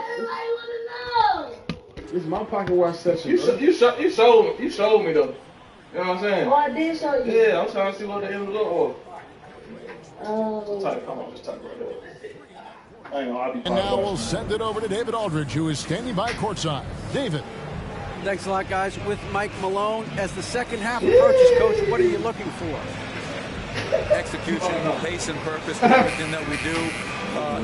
wanna know. This is my pocket watch session. You showed me though. You know what I'm saying? Oh, I did show you. Yeah, I'm trying to see what the end of the door. Oh. Come on, just type right there. And now we'll send it over to David Aldridge, who is standing by courtside. David. Thanks a lot, guys. With Mike Malone, as the second half approaches, Coach, what are you looking for? Execution, pace, and purpose in everything that we do,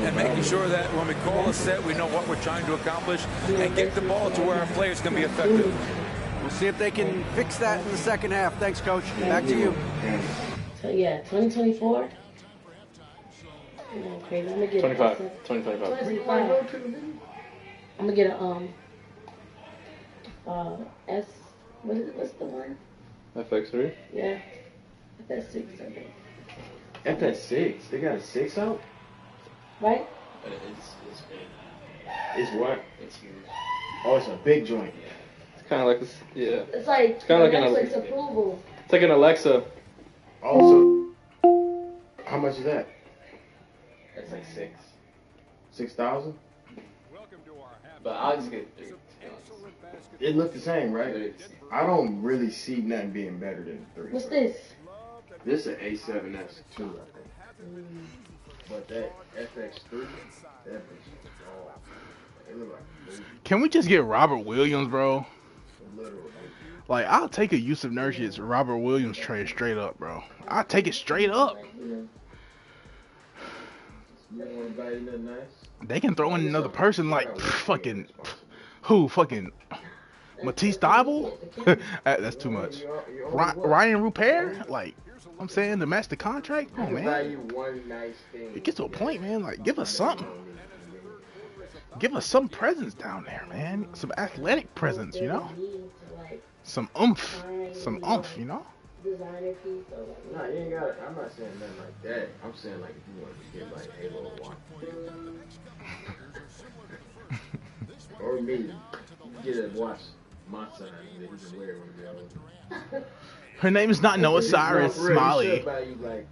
and making sure that when we call a set, we know what we're trying to accomplish, and get the ball to where our players can be effective. We'll see if they can fix that in the second half. Thanks, Coach. Back to you. So, yeah, 2024. Crazy. I'm gonna get 2025. I'm gonna get a S. What's the one? FX3. Yeah, FS6. I think. FS6. They got a 6 out. Right? It's big. It's what? It's huge. Oh, it's a big joint. It's kind of like this. Yeah. It's like It's kind of like Netflix approval. It's like an Alexa. Also, how much is that? It's like 6. 6,000. But I'll just get 3. It looked the same, right? I don't really see nothing being better than 3. What's this? This is an A7S2, I think. But that FX3, that bitch, oh, it look like. Can we just get Robert Williams, bro? Literally. Like, I'll take a Yusuf Nurkic Robert Williams trade straight up, bro. I'll take it straight up. They can throw in another person like fucking who? Fucking Matisse Thybulle? That's too much. Ryan Rupert? Like, I'm saying to match the contract? Oh man. It gets to a point, man. Like, give us something. Give us some presence down there, man. Some athletic presence, you know? Some oomph. Some oomph, you know? Nah, you ain't got it. I'm not saying nothing like that. I'm saying like if you want to get like Halo 1. Or me. You get a watch my son that he can wear when you're older. Her name is not Noah Cyrus Smiley. Like,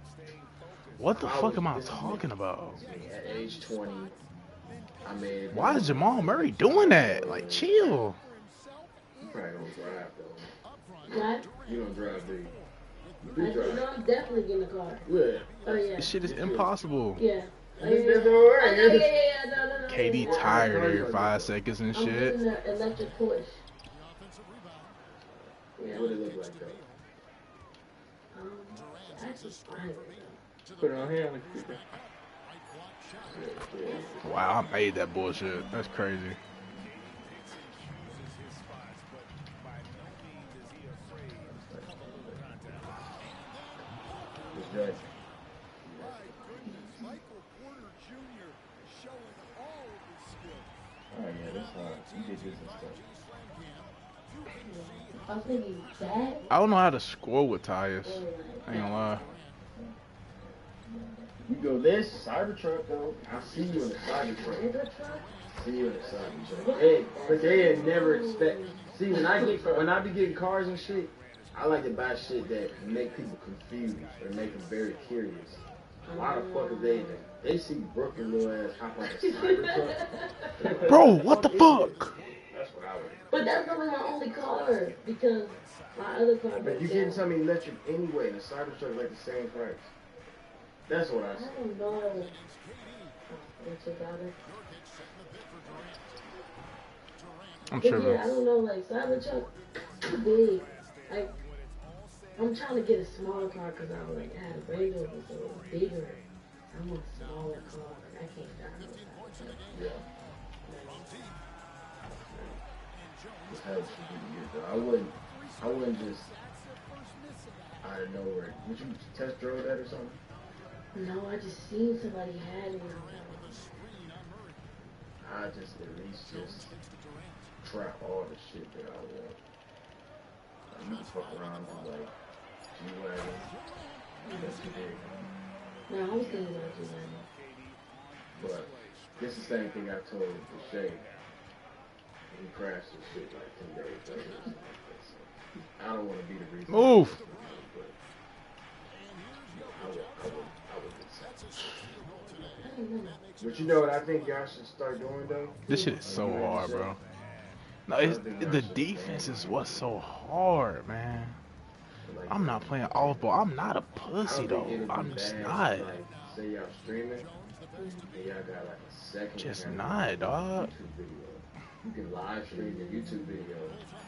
what the fuck am I talking about? At age 20, I made. Why is Jamal Murray doing that? Like, chill. You probably don't drive though. What? You don't drive, do you? No, I'm definitely getting a car. Yeah. Oh yeah. This shit is impossible. Yeah. Oh, yeah. No. KD tired every 5 seconds and I'm shit. getting the electric push. Yeah. What it look like though? Actually, fine. Put it on him. Wow, I made that bullshit. That's crazy. Right. Oh yeah, that's hard. You did this and stuff. I was thinking that. I don't know how to score with Tyus. I ain't gonna lie. You go this Cybertruck though. I see you in the Cybertruck. See you in the Cybertruck. Hey, but they had never expect. See, when I be getting cars and shit, I like to buy shit that make people confused or make them very curious. Why the fuck is they in there? They see Brooklyn little ass hop on a Cybertruck. Bro, what the fuck? That's what I would. But that's gonna be my only car because my other car. But you getting something electric anyway, and the Cybertruck is like the same price. That's what I see. I don't know. What's about it? I'm But tripping. yeah, I don't know, like Cybertruck too big. Like I'm trying to get a smaller car because I was like, I had a Range Rover, so it was bigger. I want a smaller car. Like, I can't drive no Cybertruck. Yeah. This house should be good though. I wouldn't just out of nowhere. Would you test drove that or something? No, I just seen somebody had it. I just at least just try all the shit that I want. Like, you can fuck around with like G-Wagon. That's the big one. No, I was thinking about G-Wagon. But this is the same thing I told Shay. He crashed his shit like 10 days later or something like that. So I don't want to be the reason. Move! But you know what I think y'all should start doing though? This shit is so hard, bro. No, the defense is what's so hard, man. I'm not playing off ball. I'm not a pussy though. I'm just not. Like, say y'all streaming, and y'all got like a second. Just not, dog. You can live stream your YouTube video.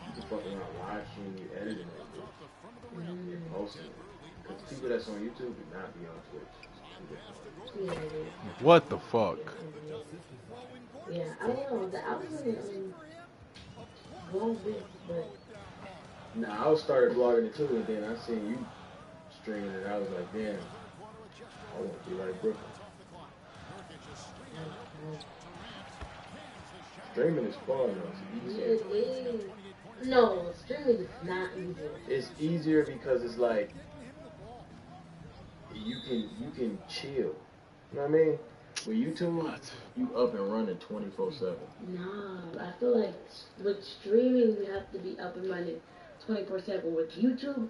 You can fuck around live stream you editing it. And posting it. Because people that's on YouTube would not be on Twitch. What the fuck? Yeah, I don't know. I was in vlog this, but. Nah, I started vlogging it too, and then I seen you streaming it. I was like, damn, I want to be like Brooklyn. Streaming is fun though. It's easier. It is. No, streaming is not easy. It's easier because it's like you can chill. You know what I mean? With YouTube, you up and running 24/7. Nah, I feel like with streaming you have to be up and running 24/7. With YouTube,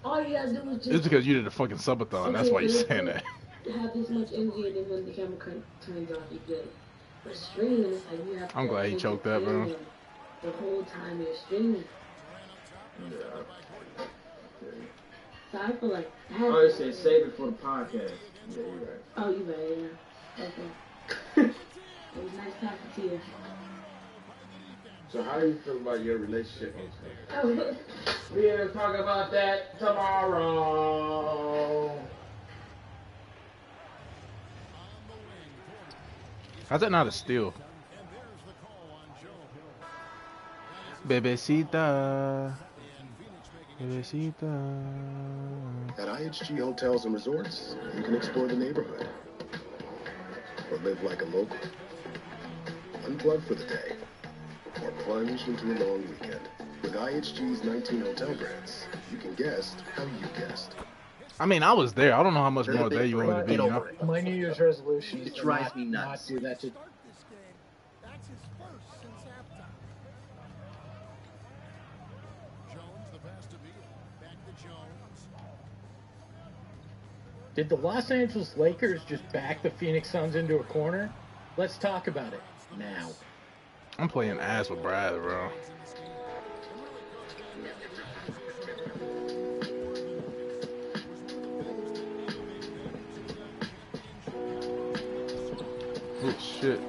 all you gotta do is just. It's because you did a fucking subathon. That's why you're saying that. Have this much energy, and then when the camera turns off, you good. But streaming, it's like you have to. I'm glad he choked that, bro. The whole time you're streaming. Yeah. So I feel like. I always say save it for the podcast. Yeah, you're right. Oh, you right, yeah. Okay. It was nice talking to you. So how do you feel about your relationship on Twitter? We'll talk about that tomorrow. How's that not a steal? Bebecita. Bebecita. At IHG Hotels and Resorts, you can explore the neighborhood or live like a local. Unplug for the day or plunge into a long weekend. With IHG's 19 hotel brands, you can guest how you guest. I mean, I was there. I don't know how much more there you want me to be, you know? My New Year's resolution is It drives me nuts. not do that to. Did the Los Angeles Lakers just back the Phoenix Suns into a corner? Let's talk about it now. I'm playing ass with Brad, bro. Oh, shit.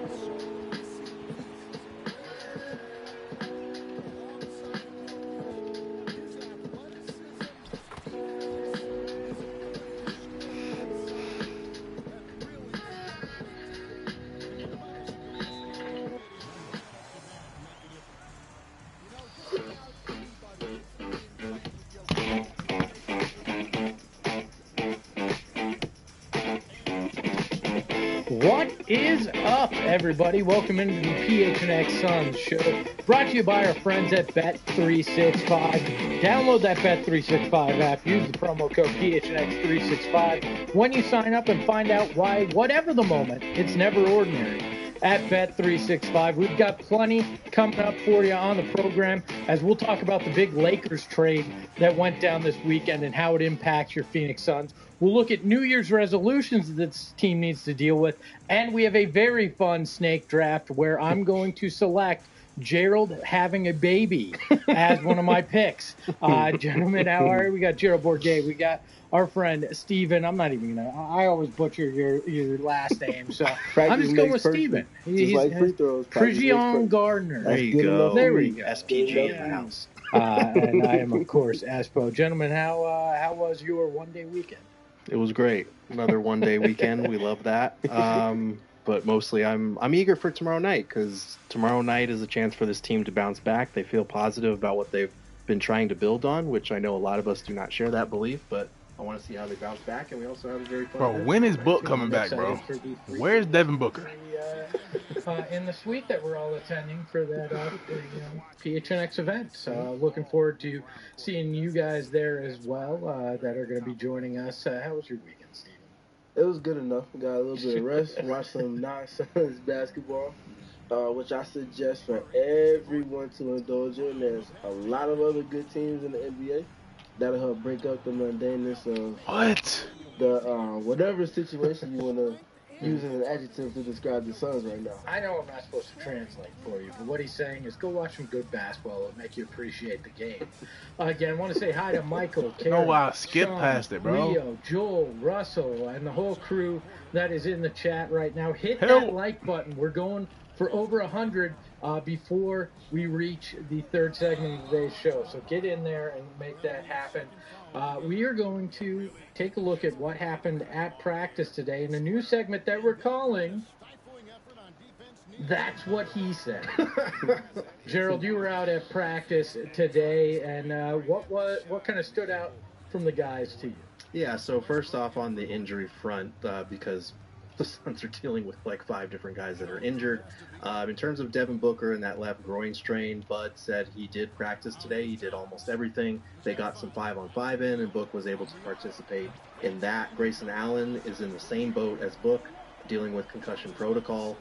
up, everybody? Welcome into the PHX SUNS show, brought to you by our friends at Bet365. Download that Bet365 app. Use the promo code PHX365 when you sign up and find out why, whatever the moment, it's never ordinary. At Bet365, we've got plenty coming up for you on the program, as we'll talk about the big Lakers trade that went down this weekend and how it impacts your Phoenix Suns. We'll look at New Year's resolutions that this team needs to deal with, and we have a very fun snake draft where I'm going to select Gerald having a baby as one of my picks. Gentlemen, how are you? We got Gerald Bourget. We got our friend Steven. I'm not even going to, I always butcher your last name, so I'm just going with Steven. He's like free throws. Trigion Gardner. There you go. There we go. SPG in the house. And I am, of course, Espo. Gentlemen, how was your one-day weekend? It was great. Another one-day weekend. We love that. But mostly I'm eager for tomorrow night, because tomorrow night is a chance for this team to bounce back. They feel positive about what they've been trying to build on, which I know a lot of us do not share that belief, but I want to see how they bounce back, and we also have a very fun Bro, when is Book coming back, bro? Where's Devin Booker? In the suite that we're all attending for that PHNX event. Looking forward to seeing you guys there as well that are going to be joining us. How was your weekend, Steven? It was good enough. We got a little bit of rest, watched some non-Suns basketball, which I suggest for everyone to indulge in. There's a lot of other good teams in the NBA that'll help break up the mundaneness of the whatever situation you want to use as an adjective to describe the Suns right now. I know I'm not supposed to translate for you, but what he's saying is go watch some good basketball. It'll make you appreciate the game. Again, I want to say hi to Michael, Karen, I skipped Sean, past it, bro. Leo, Joel, Russell, and the whole crew that is in the chat right now. Hit that like button. We're going for over 100 before we reach the third segment of today's show. So get in there and make that happen. We are going to take a look at what happened at practice today in a new segment that we're calling That's What He Said. Gerald, you were out at practice today, and what kind of stood out from the guys to you? Yeah, so first off on the injury front, because the Suns are dealing with like 5 different guys that are injured. In terms of Devin Booker and that left groin strain, Bud said he did practice today. He did almost everything. They got some 5-on-5 in, and Book was able to participate in that. Grayson Allen is in the same boat as Book, dealing with concussion protocol.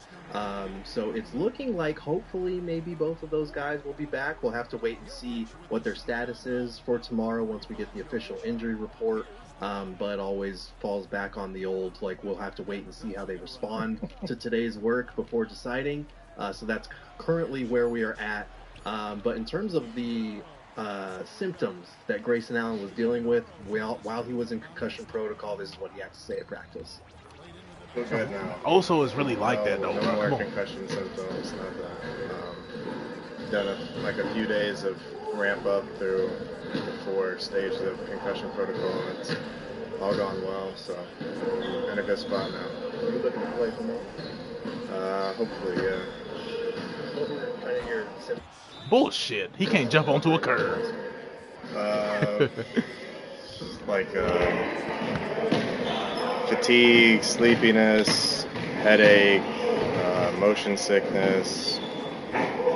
So it's looking like hopefully maybe both of those guys will be back. We'll have to wait and see what their status is for tomorrow once we get the official injury report. But always falls back on the old, like, we'll have to wait and see how they respond to today's work before deciding. So that's currently where we are at. But in terms of the symptoms that Grayson Allen was dealing with while he was in concussion protocol, this is what he had to say at practice. We're good now. Also, it's really like that, though, no bro. more Come on. concussion symptoms. Done a few days of ramp up through the 4 stages of concussion protocol, and it's all gone well, so we're in a good spot now. Are you looking to play tomorrow? Hopefully, yeah. What were kind of your symptoms? Bullshit. He can't jump onto a curve. Fatigue, sleepiness, headache, motion sickness.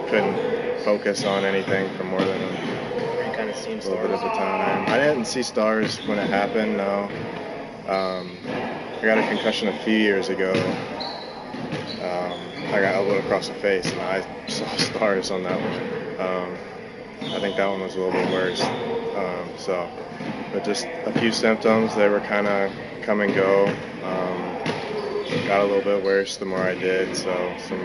Couldn't focus on anything for more than a little bit of a time. I didn't see stars when it happened, no. I got a concussion a few years ago. I got elbowed across the face, and I saw stars on that one. I think that one was a little bit worse. But just a few symptoms, they were kind of come and go. Got a little bit worse the more I did, so some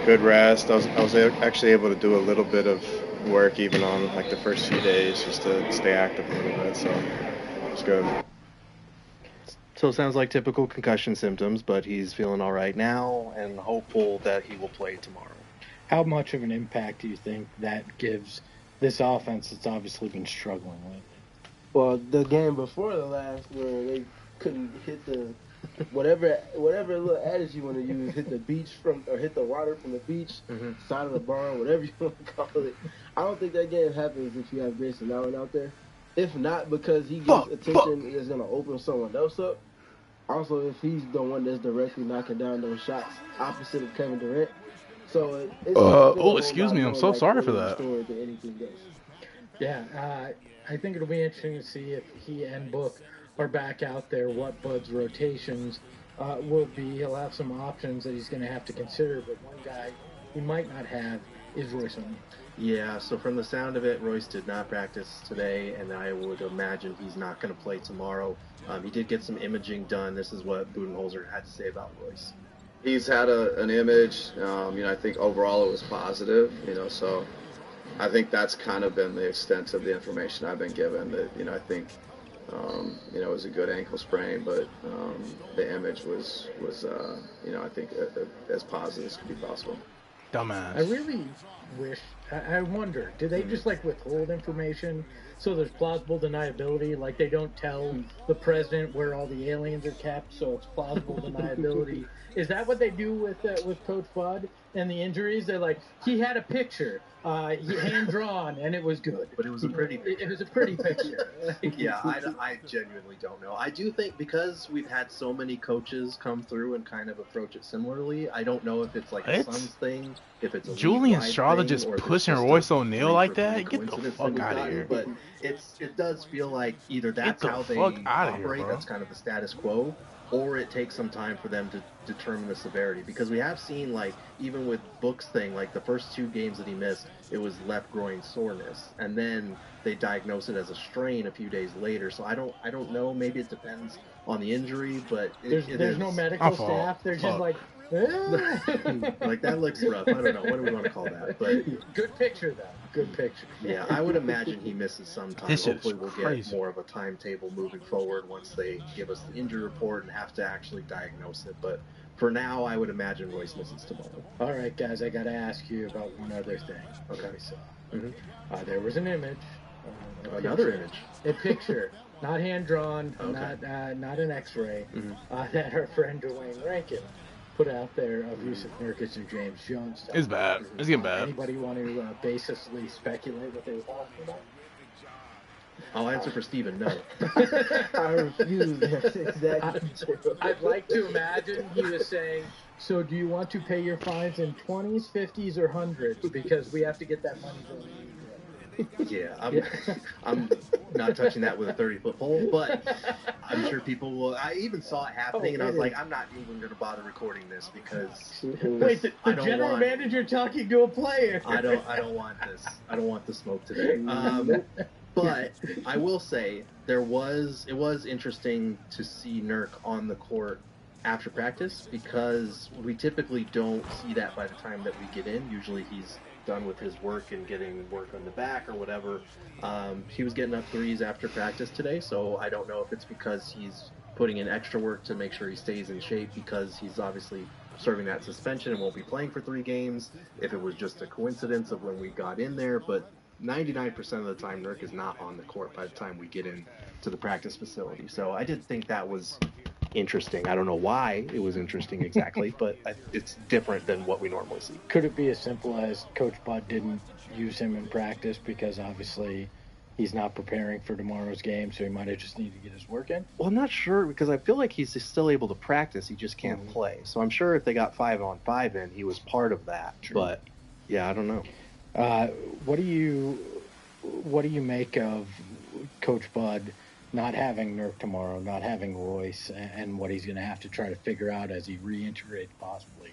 good rest. I was actually able to do a little bit of work even on like the first few days just to stay active a little bit, so it was good. So it sounds like typical concussion symptoms, but he's feeling all right now and hopeful that he will play tomorrow. How much of an impact do you think that gives this offense that's obviously been struggling lately? Well, the game before the last where they couldn't hit the whatever little adage you want to use, hit the beach or hit the water from the beach, side of the barn, whatever you want to call it. I don't think that game happens if you have Grayson Allen out there. If not, because he gets attention that's going to open someone else up. Also, if he's the one that's directly knocking down those shots, opposite of Kevin Durant. So excuse me. I'm so sorry for that. Than anything else. Yeah, I think it'll be interesting to see if he and Book are back out there, what Bud's rotations will be. He'll have some options that he's going to have to consider, but one guy he might not have is Royce O'Neal. Yeah, so from the sound of it, Royce did not practice today, and I would imagine he's not going to play tomorrow. He did get some imaging done. This is what Budenholzer had to say about Royce. He's had an image. I think overall it was positive. So I think that's kind of been the extent of the information I've been given. That I think it was a good ankle sprain, but the image was I think as positive as could be possible. Dumbass. I really wish. I wonder, do they just withhold information so there's plausible deniability? Like they don't tell the president where all the aliens are kept, so it's plausible deniability. Is that what they do with Coach Bud and the injuries? They're like, he had a picture, hand drawn, and it was good. But it was a pretty picture. It was a pretty picture. Yeah, I genuinely don't know. I do think because we've had so many coaches come through and kind of approach it similarly, I don't know if it's a Suns thing, if it's a Julian Charlotte thing, just pushing Royce O'Neal like that. Get the fuck out of here. But it does feel like either that's how they operate, that's kind of the status quo, or it takes some time for them to determine the severity. Because we have seen, even with Book's thing, the first 2 games that he missed, it was left groin soreness. And then they diagnosed it as a strain a few days later. So I don't know. Maybe it depends on the injury, but there's no medical staff. They're just that looks rough. I don't know. What do we want to call that? But good picture, though. Good picture. Yeah, I would imagine he misses some time. Hopefully we'll get more of a timetable moving forward once they give us the injury report and have to actually diagnose it. But for now, I would imagine Royce misses tomorrow. All right, guys, I got to ask you about one other thing. Okay. So, there was an image. Another image. A picture. Not hand-drawn, okay. not an X-ray, that our friend Dwayne Rankin put out there of Yusuf Nurkic and James Jones. It's bad. It's getting bad. Anybody want to baselessly speculate what they were talking about? I'll answer for Steven, no. I refuse. That's exactly true. I'd like to imagine he was saying, so do you want to pay your fines in 20s, 50s, or 100s? Because we have to get that money going. Yeah, I'm not touching that with a 30-foot pole, but I'm sure people will. I even saw it happening, and I was like, I'm not even going to bother recording this because wait, the general manager talking to a player. I don't want this. I don't want the smoke today. But I will say it was interesting to see Nurk on the court after practice because we typically don't see that by the time that we get in. Usually he's done with his work and getting work on the back or whatever. He was getting up threes after practice today, so I don't know if it's because he's putting in extra work to make sure he stays in shape because he's obviously serving that suspension and won't be playing for 3 games, if it was just a coincidence of when we got in there, but 99% of the time Nurk is not on the court by the time we get in to the practice facility. So I did think that was interesting. I don't know why it was interesting exactly, but it's different than what we normally see. Could it be as simple as Coach Bud didn't use him in practice because obviously he's not preparing for tomorrow's game, so he might have just needed to get his work in? Well, I'm not sure because I feel like he's still able to practice. He just can't play. So I'm sure if they got 5-on-5 in, he was part of that. True. But yeah, I don't know. What do you make of Coach Bud not having Nurk tomorrow, not having Royce, and what he's going to have to try to figure out as he reintegrates possibly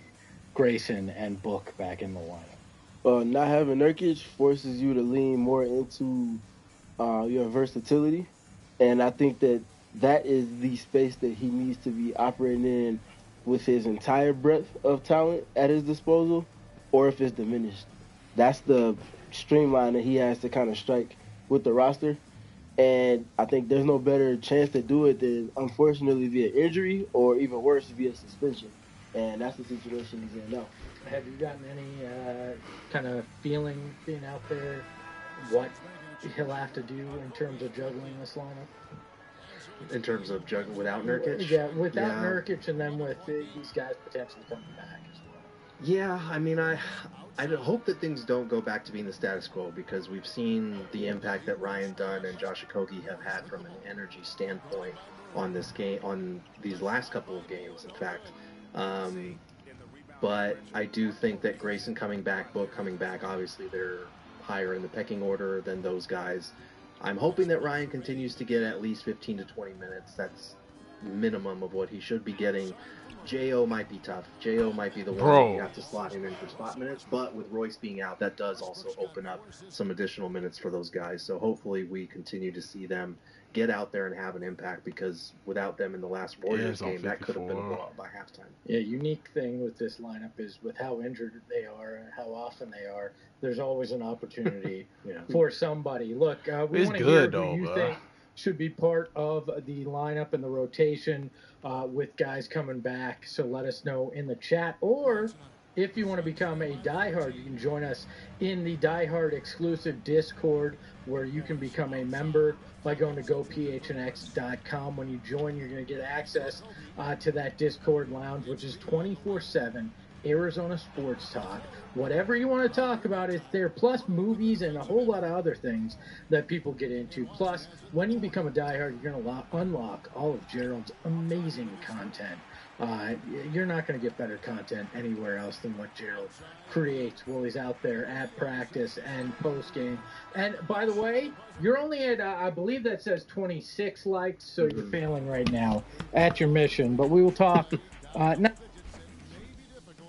Grayson and Book back in the lineup? Not having Nurkic forces you to lean more into your versatility, and I think that is the space that he needs to be operating in with his entire breadth of talent at his disposal, or if it's diminished. That's the streamline that he has to kind of strike with the roster. And I think there's no better chance to do it than, unfortunately, via injury or even worse, via suspension. And that's the situation he's in now. Have you gotten any kind of feeling being out there what he'll have to do in terms of juggling this lineup? In terms of juggling without Nurkic? Yeah, without Nurkic and then with these guys potentially coming back as well. Yeah, I mean, I hope that things don't go back to being the status quo, because we've seen the impact that Ryan Dunn and Josh Okogie have had from an energy standpoint on this game, on these last couple of games, in fact. But I do think that Grayson coming back, Book coming back, obviously they're higher in the pecking order than those guys. I'm hoping that Ryan continues to get at least 15 to 20 minutes. That's minimum of what he should be getting. J.O. might be tough. J.O. might be the one that you have to slot him in for spot minutes, but with Royce being out, that does also open up some additional minutes for those guys. So hopefully we continue to see them get out there and have an impact, because without them in the last Warriors game, that could have been a blowout by halftime. Yeah, unique thing with this lineup is with how injured they are and how often they are, there's always an opportunity for somebody. Look, we want to hear who you think should be part of the lineup and the rotation with guys coming back. So let us know in the chat, or if you want to become a diehard, you can join us in the diehard exclusive Discord, where you can become a member by going to gophnx.com. When you join, you're going to get access to that Discord lounge, which is 24/7 Arizona sports talk. Whatever you want to talk about is there, plus movies and a whole lot of other things that people get into. Plus, when you become a diehard, you're going to unlock all of Gerald's amazing content. You're not going to get better content anywhere else than what Gerald creates while he's out there at practice and post game. And by the way, you're only at, I believe that says 26 likes, so you're failing right now at your mission. But we will talk.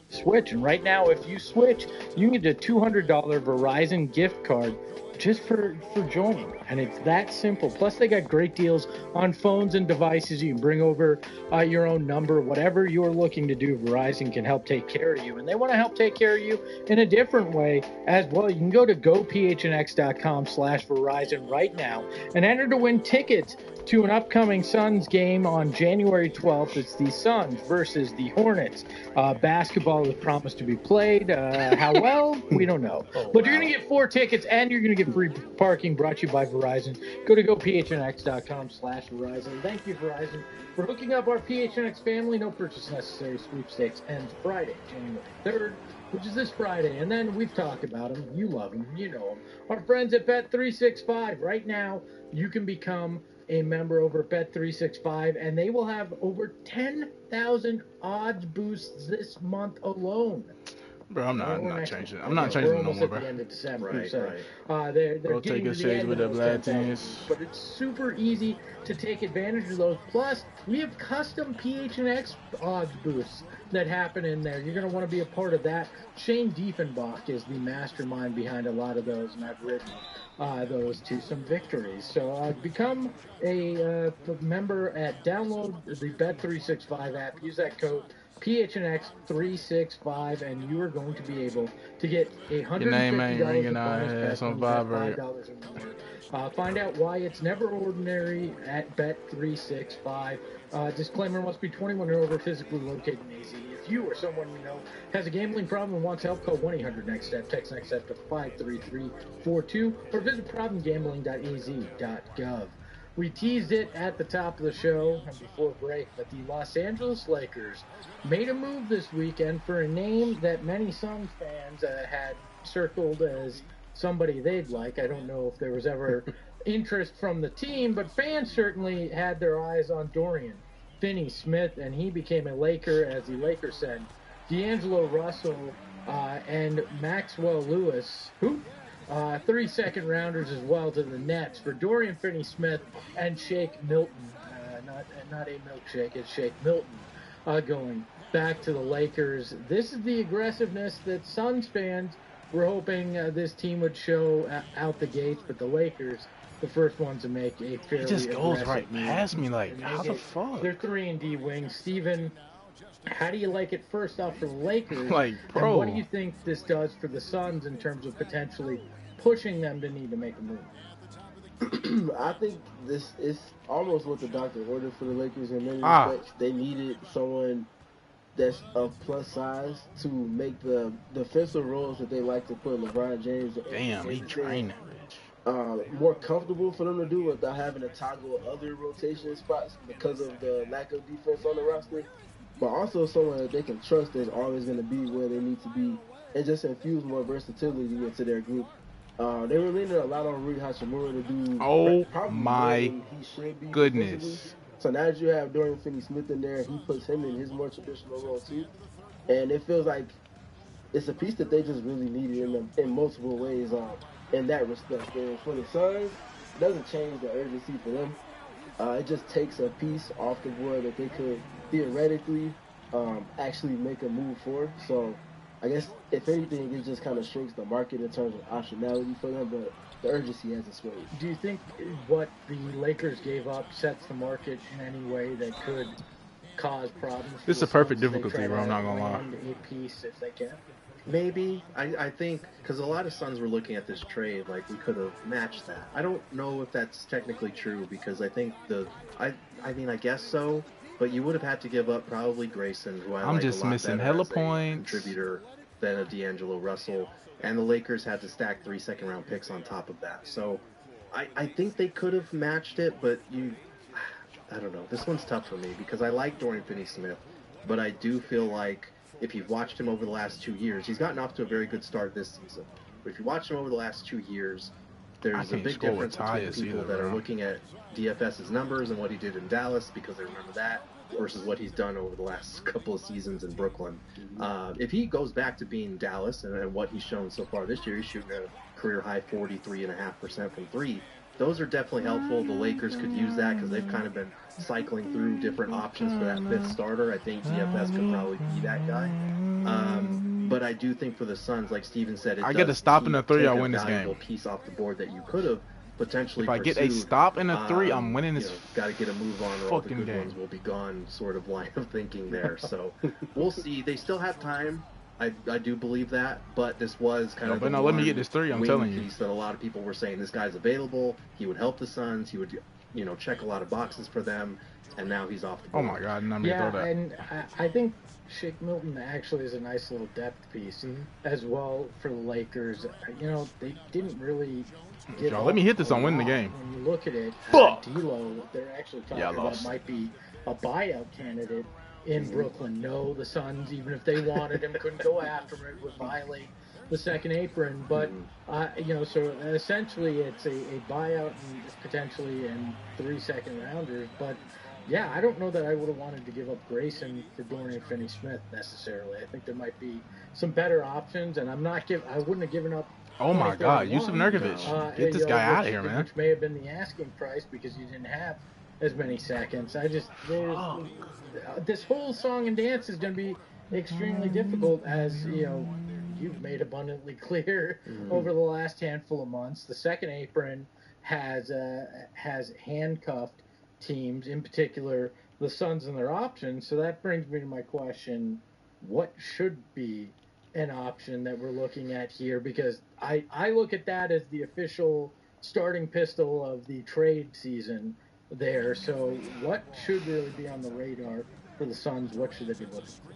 Switch, and right now, if you switch, you can get a $200 Verizon gift card just for joining, and it's that simple. Plus, they got great deals on phones and devices. You can bring over your own number. Whatever you're looking to do, Verizon can help take care of you, and they want to help take care of you in a different way as well. You can go to gophnx.com/Verizon right now and enter to win tickets to an upcoming Suns game on January 12th. It's the Suns versus the Hornets. Basketball is promised to be played. How well? We don't know. But you're going to get 4 tickets, and you're going to get free parking, brought to you by Verizon. Go to gophnx.com/Verizon. Thank you, Verizon, for hooking up our PHNX family. No purchase necessary. Sweepstakes ends Friday, January 3rd, which is this Friday. And then we've talked about them. You love them. You know them. Our friends at Bet365. Right now, you can become a member over at Bet365, and they will have over 10,000 odds boosts this month alone. Bro, I'm not changing. I'm not changing no more, bro. At the end of December, right, so right. They're Go getting take to a the end with of the those black 10,000. teams. But it's super easy to take advantage of those. Plus, we have custom PHNX odds boosts that happen in there. You're going to want to be a part of that. Shane Diefenbach is the mastermind behind a lot of those, and I've written those to some victories. So become a member download the Bet365 app. Use that code PHNX365, and you are going to be able to get $150 Your name ain't ringing of out bonus here. bets Some when you bet vibrate. $5 or more. Find out why it's never ordinary at Bet365. Disclaimer: must be 21 or over, physically located in AZ. If you or someone you know has a gambling problem and wants help, call 1-800-NEXT-STEP. Text NEXT STEP to 53342 or visit problemgambling.az.gov. We teased it at the top of the show and before break, but the Los Angeles Lakers made a move this weekend for a name that many Suns fans had circled as somebody they'd like. I don't know if there was ever interest from the team, but fans certainly had their eyes on Dorian Finney-Smith, and he became a Laker, as the Lakers said. D'Angelo Russell and Maxwell Lewis, 3 second-rounders as well to the Nets for Dorian Finney-Smith and Shake Milton. Not a milkshake, it's Shake Milton going back to the Lakers. This is the aggressiveness that Suns fans were hoping this team would show out the gates, but the Lakers, the first ones to make a fairly He just goes right move. past me, like, how the fuck? They're 3-and-D wings. Steven, how do you like it first off for the Lakers? Like, bro. And what do you think this does for the Suns in terms of potentially pushing them to need to make a move? I think this is almost what the doctor ordered for the Lakers in many respects. They needed someone that's of plus size to make the defensive roles that they like to put LeBron James Damn, he trained that bitch. More comfortable for them to do without having to toggle other rotation spots because of the lack of defense on the roster. but also someone that they can trust that's always going to be where they need to be, and just infuse more versatility into their group. They were leaning a lot on Rui Hachimura to do Oh probably more my than he should be goodness. defensively. So now that you have Dorian Finney-Smith in there, he puts him in his more traditional role too. And it feels like it's a piece that they just really needed in multiple ways in that respect. And for the Suns, it doesn't change the urgency for them. It just takes a piece off the board that they could theoretically actually make a move for. So I guess, if anything, it just kind of shrinks the market in terms of optionality for them, but the urgency hasn't swayed. Do you think what the Lakers gave up sets the market in any way that could cause problems? This is a perfect difficulty, bro. I'm not going to lie. A piece if they can. Maybe. I think, because a lot of Suns were looking at this trade like we could have matched that. I don't know if that's technically true, because I think I guess so, but you would have had to give up probably Grayson, who I'm like just a lot missing better hella as a points. contributor than a D'Angelo Russell, and the Lakers had to stack 3 second-round picks on top of that. So I think they could have matched it, but I don't know. This one's tough for me because I like Dorian Finney-Smith, but I do feel like if you've watched him over the last 2 years, he's gotten off to a very good start this season. But if you watch him over the last 2 years, there's a big difference between people that are looking at DFS's numbers and what he did in Dallas because they remember that versus what he's done over the last couple of seasons in Brooklyn. If he goes back to being Dallas and what he's shown so far this year, he's shooting a career-high 43.5% from three. Those are definitely helpful. The Lakers could use that because they've kind of been cycling through different options for that fifth starter. I think DFS could probably be that guy. But I do think for the Suns, like Steven said, I get a stop in a three, I win this game. Piece off the board that you could have potentially. If I get a stop in a three, I'm winning this. Got to get a move on, or all the good ones will be gone. Sort of line of thinking there. So we'll see. They still have time. I do believe that, but this was kind of. But no, let me get this three. I'm telling you. That a lot of people were saying this guy's available. He would help the Suns. He would, check a lot of boxes for them, and now he's off the board. Oh my God! And and I think Shake Milton actually is a nice little depth piece as well for the Lakers. They didn't really. Let me hit this on winning the game. When you look at it, D'Lo, they're actually talking about might be a buyout candidate in Brooklyn. No, the Suns, even if they wanted him, couldn't go after him. It would violate the second apron. But, so essentially it's a buyout and potentially and 3 second-rounders. But, yeah, I don't know that I would have wanted to give up Grayson for Dorian Finney-Smith necessarily. I think there might be some better options, and I wouldn't have given up. Oh, my God, Yusuf Nurkic. Get this guy out of here, man. Which may have been the asking price because you didn't have as many seconds. This whole song and dance is going to be extremely difficult, as you've made abundantly clear over the last handful of months. The second apron has handcuffed teams, in particular the Suns and their options. So that brings me to my question: what should be an option that we're looking at here? Because I look at that as the official starting pistol of the trade season there. So what should really be on the radar for the Suns? What should they be looking for?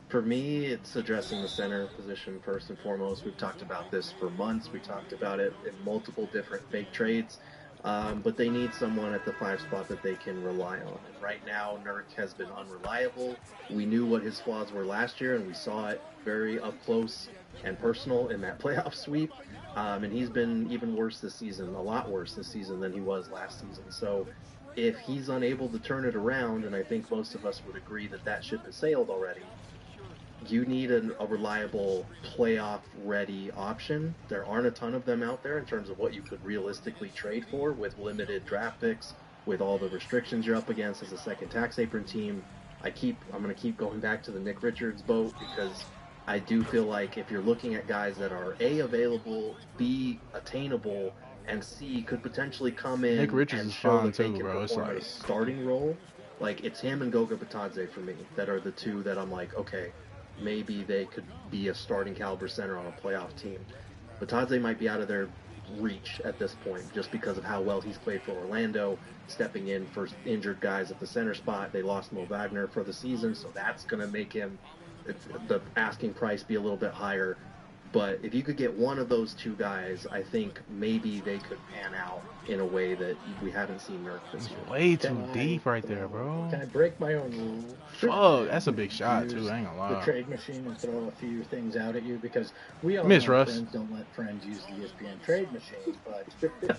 For me, it's addressing the center position first and foremost. We've talked about this for months. We talked about it in multiple different fake trades. But they need someone at the 5 spot that they can rely on. And right now, Nurk has been unreliable. We knew what his flaws were last year, and we saw it very up close and personal in that playoff sweep. And he's been even worse this season, a lot worse this season than he was last season. So if he's unable to turn it around, and I think most of us would agree that ship has sailed already, you need a reliable playoff-ready option. There aren't a ton of them out there in terms of what you could realistically trade for with limited draft picks, with all the restrictions you're up against as a second tax apron team. I'm going to keep going back to the Nick Richards boat because I do feel like if you're looking at guys that are A, available, B, attainable, and C, could potentially come in Nick Richards and is show fine that they too, can bro. It's perform like a starting role, like it's him and Goga Bitadze for me that are the two that I'm like, okay, maybe they could be a starting caliber center on a playoff team. Bitadze might be out of their reach at this point just because of how well he's played for Orlando, stepping in for injured guys at the center spot. They lost Mo Wagner for the season, so that's going to make him, the asking price, be a little bit higher. But if you could get one of those two guys, I think maybe they could pan out in a way that we haven't seen Nurk this year. Way too deep right there, bro. Can I break my own rule? Fuck, that's a big shot too. I ain't gonna The lie. trade machine and throw a few things out at you because we all Miss know Russ. friends don't let friends use the ESPN trade machine, but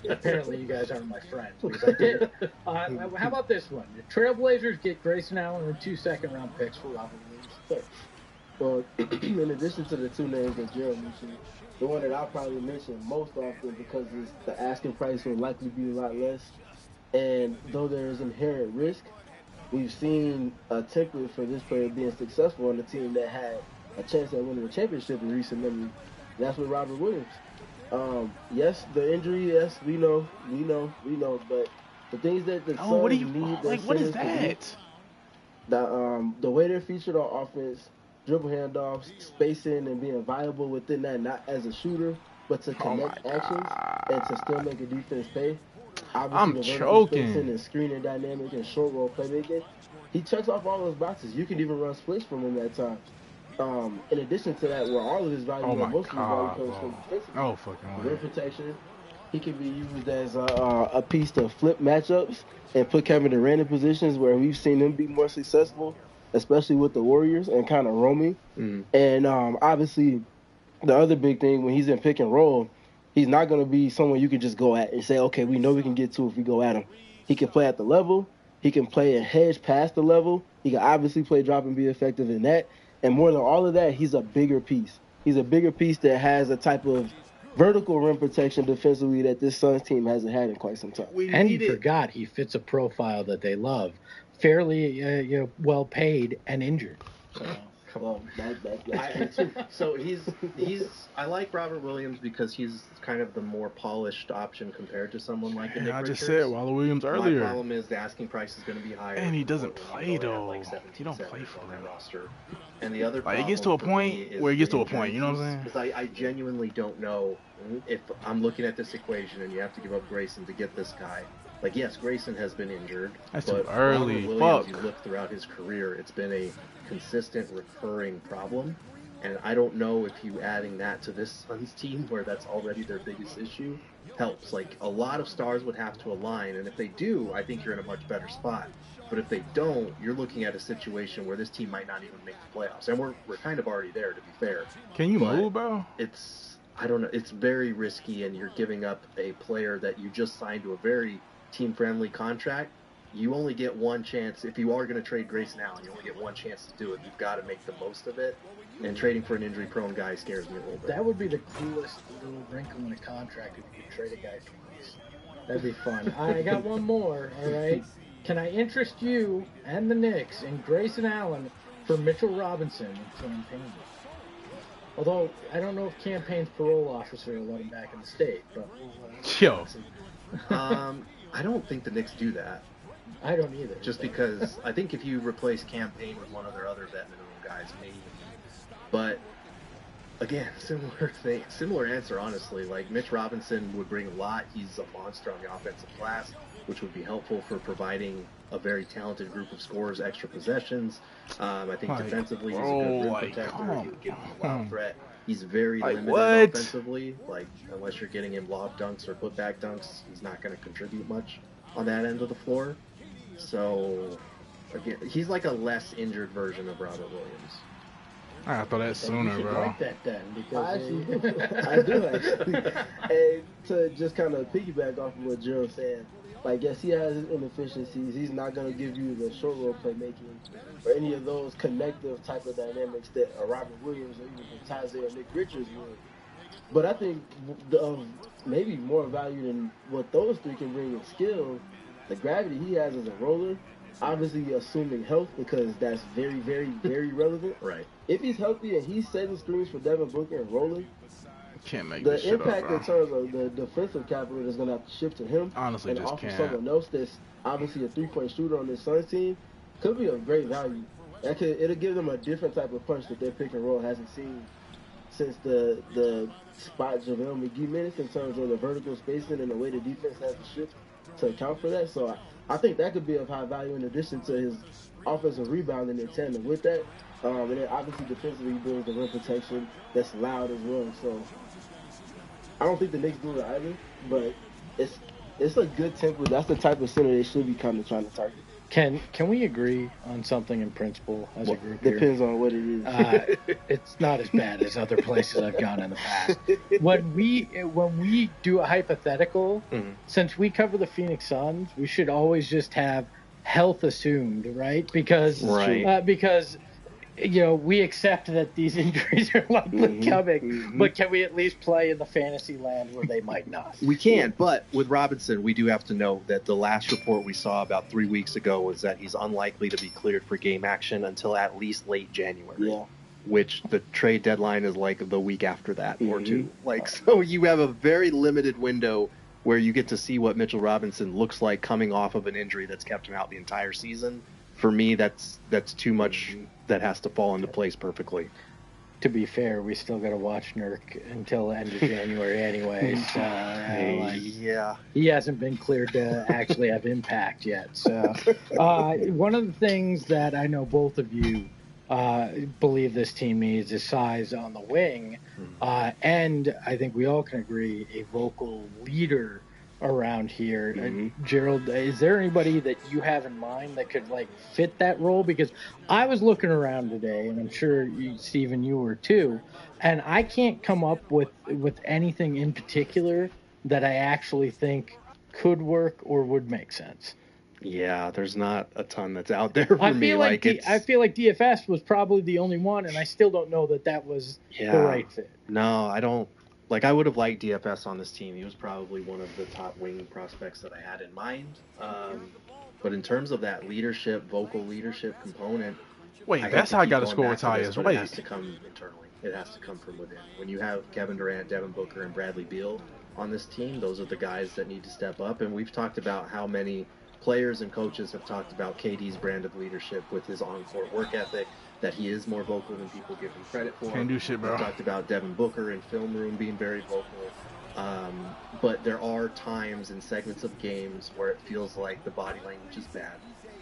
apparently you guys aren't my friends because I did. How about this one? The Trailblazers get Grayson Allen and 2 second-round picks for Robert Williams. Well, in addition to the two names that Gerald mentioned, the one that I'll probably mention most often because the asking price will likely be a lot less, and though there is inherent risk, we've seen a template for this player being successful on a team that had a chance at winning a championship in recent memory. That's with Robert Williams. Yes, the injury, yes, we know, but the things that the Suns need, like, what is that? The way they're featured on offense, dribble handoffs, spacing, and being viable within that, not as a shooter, but to connect actions and to still make a defense pay. Obviously, I'm the vertical choking. spacing and screening dynamic and short roll playmaking, he checks off all those boxes. You can even run splits from him at times. In addition to that, where all of his value, or most of his value comes from defensively. Oh, fucking Rim protection. He can be used as a piece to flip matchups and put Kevin Durant in positions where we've seen him be more successful, especially with the Warriors and kind of roaming. And obviously, the other big thing, when he's in pick and roll, he's not going to be someone you can just go at and say, okay, we know we can get to if we go at him. He can play at the level. He can play a hedge past the level. He can obviously play drop and be effective in that. And more than all of that, he's a bigger piece. He's a bigger piece that has a type of vertical rim protection defensively that this Suns team hasn't had in quite some time. And you forgot he fits a profile that they love. Fairly well paid and injured. So. Well, So I like Robert Williams because he's kind of the more polished option compared to someone like Nick I Richards. just said Waller Williams earlier. My problem is the asking price is going to be higher. And he doesn't play though. He don't play for that roster. And the other like it gets to a point where it gets to a point. You know what I'm saying? Because I genuinely don't know if I'm looking at this equation and you have to give up Grayson to get this guy. Like, yes, Grayson has been injured. That's but too early. Robert Williams, you look throughout his career, it's been a consistent, recurring problem. And I don't know if you adding that to this Suns team, where that's already their biggest issue, helps. Like, a lot of stars would have to align, and if they do, I think you're in a much better spot. But if they don't, you're looking at a situation where this team might not even make the playoffs. And we're kind of already there, to be fair. Can you move, bro? I don't know. It's very risky, and you're giving up a player that you just signed to a very team-friendly contract. You only get one chance. If you are going to trade Grayson Allen, you only get one chance to do it. You've got to make the most of it. And trading for an injury-prone guy scares me a little bit. That would be the coolest little wrinkle in a contract if you could trade a guy twice. That'd be fun. I got one more, all right? Can I interest you and the Knicks in Grayson Allen for Mitchell Robinson and Campaign? Although, I don't know if Campaign's parole officer will let him back in the state. But Yo. I don't think the Knicks do that. I don't either. Just because I think if you replace Campaign with one of their other vet minimum guys, maybe. But again, similar answer, honestly. Like, Mitch Robinson would bring a lot. He's a monster on the offensive glass, which would be helpful for providing a very talented group of scorers extra possessions. I think defensively he's a good rim protector. He would give them a loud threat. He's very limited offensively. Like, unless you're getting him lob dunks or putback dunks, he's not going to contribute much on that end of the floor. So, again, he's like a less injured version of Robert Williams. I thought that sooner, bro. Like that then, because I do actually. And to just kind of piggyback off of what Gerald's saying, like, yes, he has his inefficiencies. He's not going to give you the short roll playmaking or any of those connective type of dynamics that a Robert Williams or even Taze or Nick Richards would. But I think maybe more value than what those three can bring in skill, the gravity he has as a roller, obviously assuming health, because that's very, very, very relevant. Right. If he's healthy and he's setting screens for Devin Booker and rolling, can't make the this shit impact up, bro. in terms of the defensive capital is going to have to shift to him. Honestly, and just offer can't. someone else that's obviously a three-point shooter on this Suns team could be of great value. It'll give them a different type of punch that their pick and roll hasn't seen since the spot JaVale McGee minutes, in terms of the vertical spacing and the way the defense has to shift to account for that. So I think that could be of high value in addition to his offensive rebounding in tandem with that. And then obviously defensively he brings the rim protection that's loud as well. So I don't think the Knicks do it either, but it's a good tempo. That's the type of center they should be kind of trying to target. Can we agree on something in principle as a group here? Depends on what it is. It's not as bad as other places I've gone in the past. When we do a hypothetical, since we cover the Phoenix Suns, we should always just have health assumed, right? Because we accept that these injuries are likely coming, but can we at least play in the fantasy land where they might not? We can, but with Robinson, we do have to know that the last report we saw about 3 weeks ago was that he's unlikely to be cleared for game action until at least late January. Yeah. Which the trade deadline is like the week after that or two. So you have a very limited window where you get to see what Mitchell Robinson looks like coming off of an injury that's kept him out the entire season. For me, that's too much that has to fall into place perfectly. To be fair, we still got to watch Nurk until the end of January anyway. So, he hasn't been cleared to actually have impact yet. So one of the things that I know both of you believe this team needs is size on the wing. And I think we all can agree a vocal leader around here. Gerald, is there anybody that you have in mind that could fit that role? Because I was looking around today, and I'm sure Steven, you were too, and I can't come up with anything in particular that I actually think could work or would make sense. Yeah, there's not a ton that's out there for me. I feel like DFS was probably the only one, and I still don't know that was the right fit. No, I don't. I would have liked DFS on this team. He was probably one of the top wing prospects that I had in mind. But in terms of that vocal leadership component, that's how I got to score with Tyus. It has to come internally. It has to come from within. When you have Kevin Durant, Devin Booker, and Bradley Beal on this team, those are the guys that need to step up. And we've talked about how many players and coaches have talked about KD's brand of leadership with his on-court work ethic, that he is more vocal than people give him credit for. Can't do shit, bro. We talked about Devin Booker in film room being very vocal. But there are times and segments of games where it feels like the body language is bad,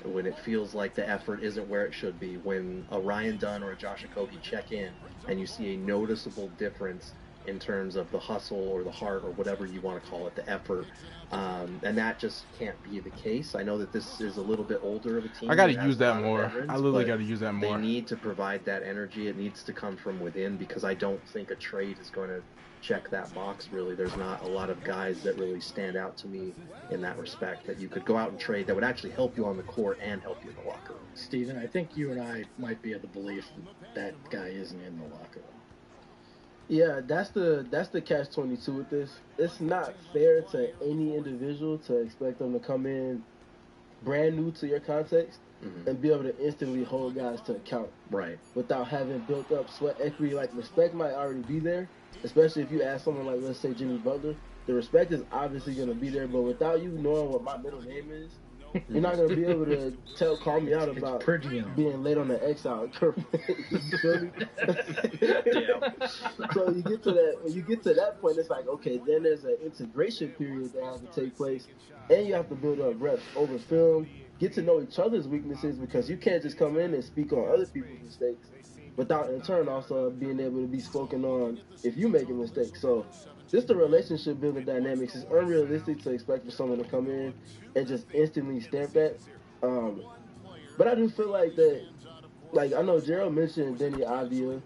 when it feels like the effort isn't where it should be, when a Ryan Dunn or a Josh Okogie check in and you see a noticeable difference in terms of the hustle or the heart or whatever you want to call it, the effort. And that just can't be the case. I know that this is a little bit older of a team. I got to use that more. I literally got to use that more. They need to provide that energy. It needs to come from within, because I don't think a trade is going to check that box, really. There's not a lot of guys that really stand out to me in that respect that you could go out and trade that would actually help you on the court and help you in the locker room. Steven, I think you and I might be of the belief that guy isn't in the locker room. Yeah, that's the catch-22 with this. It's not fair to any individual to expect them to come in brand new to your context and be able to instantly hold guys to account. Right. Without having built up sweat equity. Respect might already be there, especially if you ask someone like, let's say, Jimmy Butler. The respect is obviously going to be there, but without you knowing what my middle name is, you're not going to be able to call me out about being late on the exile curve. You feel me? So you get to that. When you get to that point, it's like, okay, then there's an integration period that has to take place, and you have to build up reps over film, get to know each other's weaknesses, because you can't just come in and speak on other people's mistakes without in turn also being able to be spoken on if you make a mistake. So just the relationship building dynamics is unrealistic to expect for someone to come in and just instantly stamp that. But I do feel like that, I know Gerald mentioned Denny Avdia.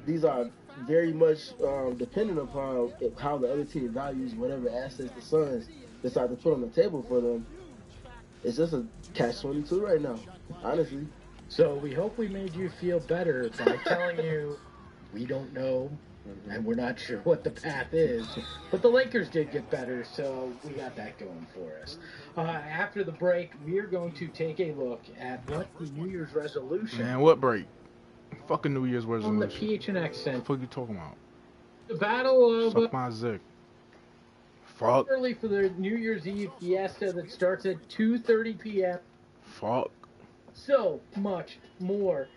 These are very much dependent upon how the other team values whatever assets the Suns decide to put on the table for them. It's just a catch-22 right now, honestly. So we hope we made you feel better by telling you we don't know and we're not sure what the path is. But the Lakers did get better, so we got that going for us. After the break, we are going to take a look at what the New Year's resolution... Man, what break? Fucking New Year's resolution. On the PHX Center. What the fuck you talking about? The battle of... Suck my zick. Fuck. Early for the New Year's Eve fiesta that starts at 2:30 p.m. Fuck. So much more.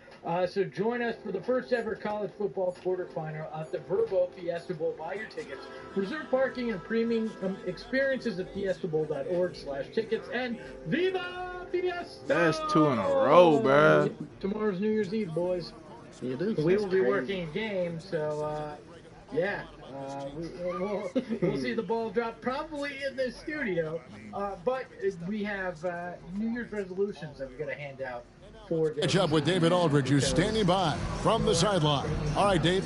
So join us for the first ever college football quarterfinal at the Verbo Fiesta Bowl. Buy your tickets. Reserve parking and premium experiences at fiestabowl.org/tickets. And Viva Fiesta. That's 2 in a row, bruh. Tomorrow's New Year's Eve, boys. It is. We That's will be crazy. working a game, so yeah, we'll see the ball drop probably in this studio. But we have New Year's resolutions that we're going to hand out for this. Catch up with David Aldridge, who's standing by from the sideline. All right, Dave.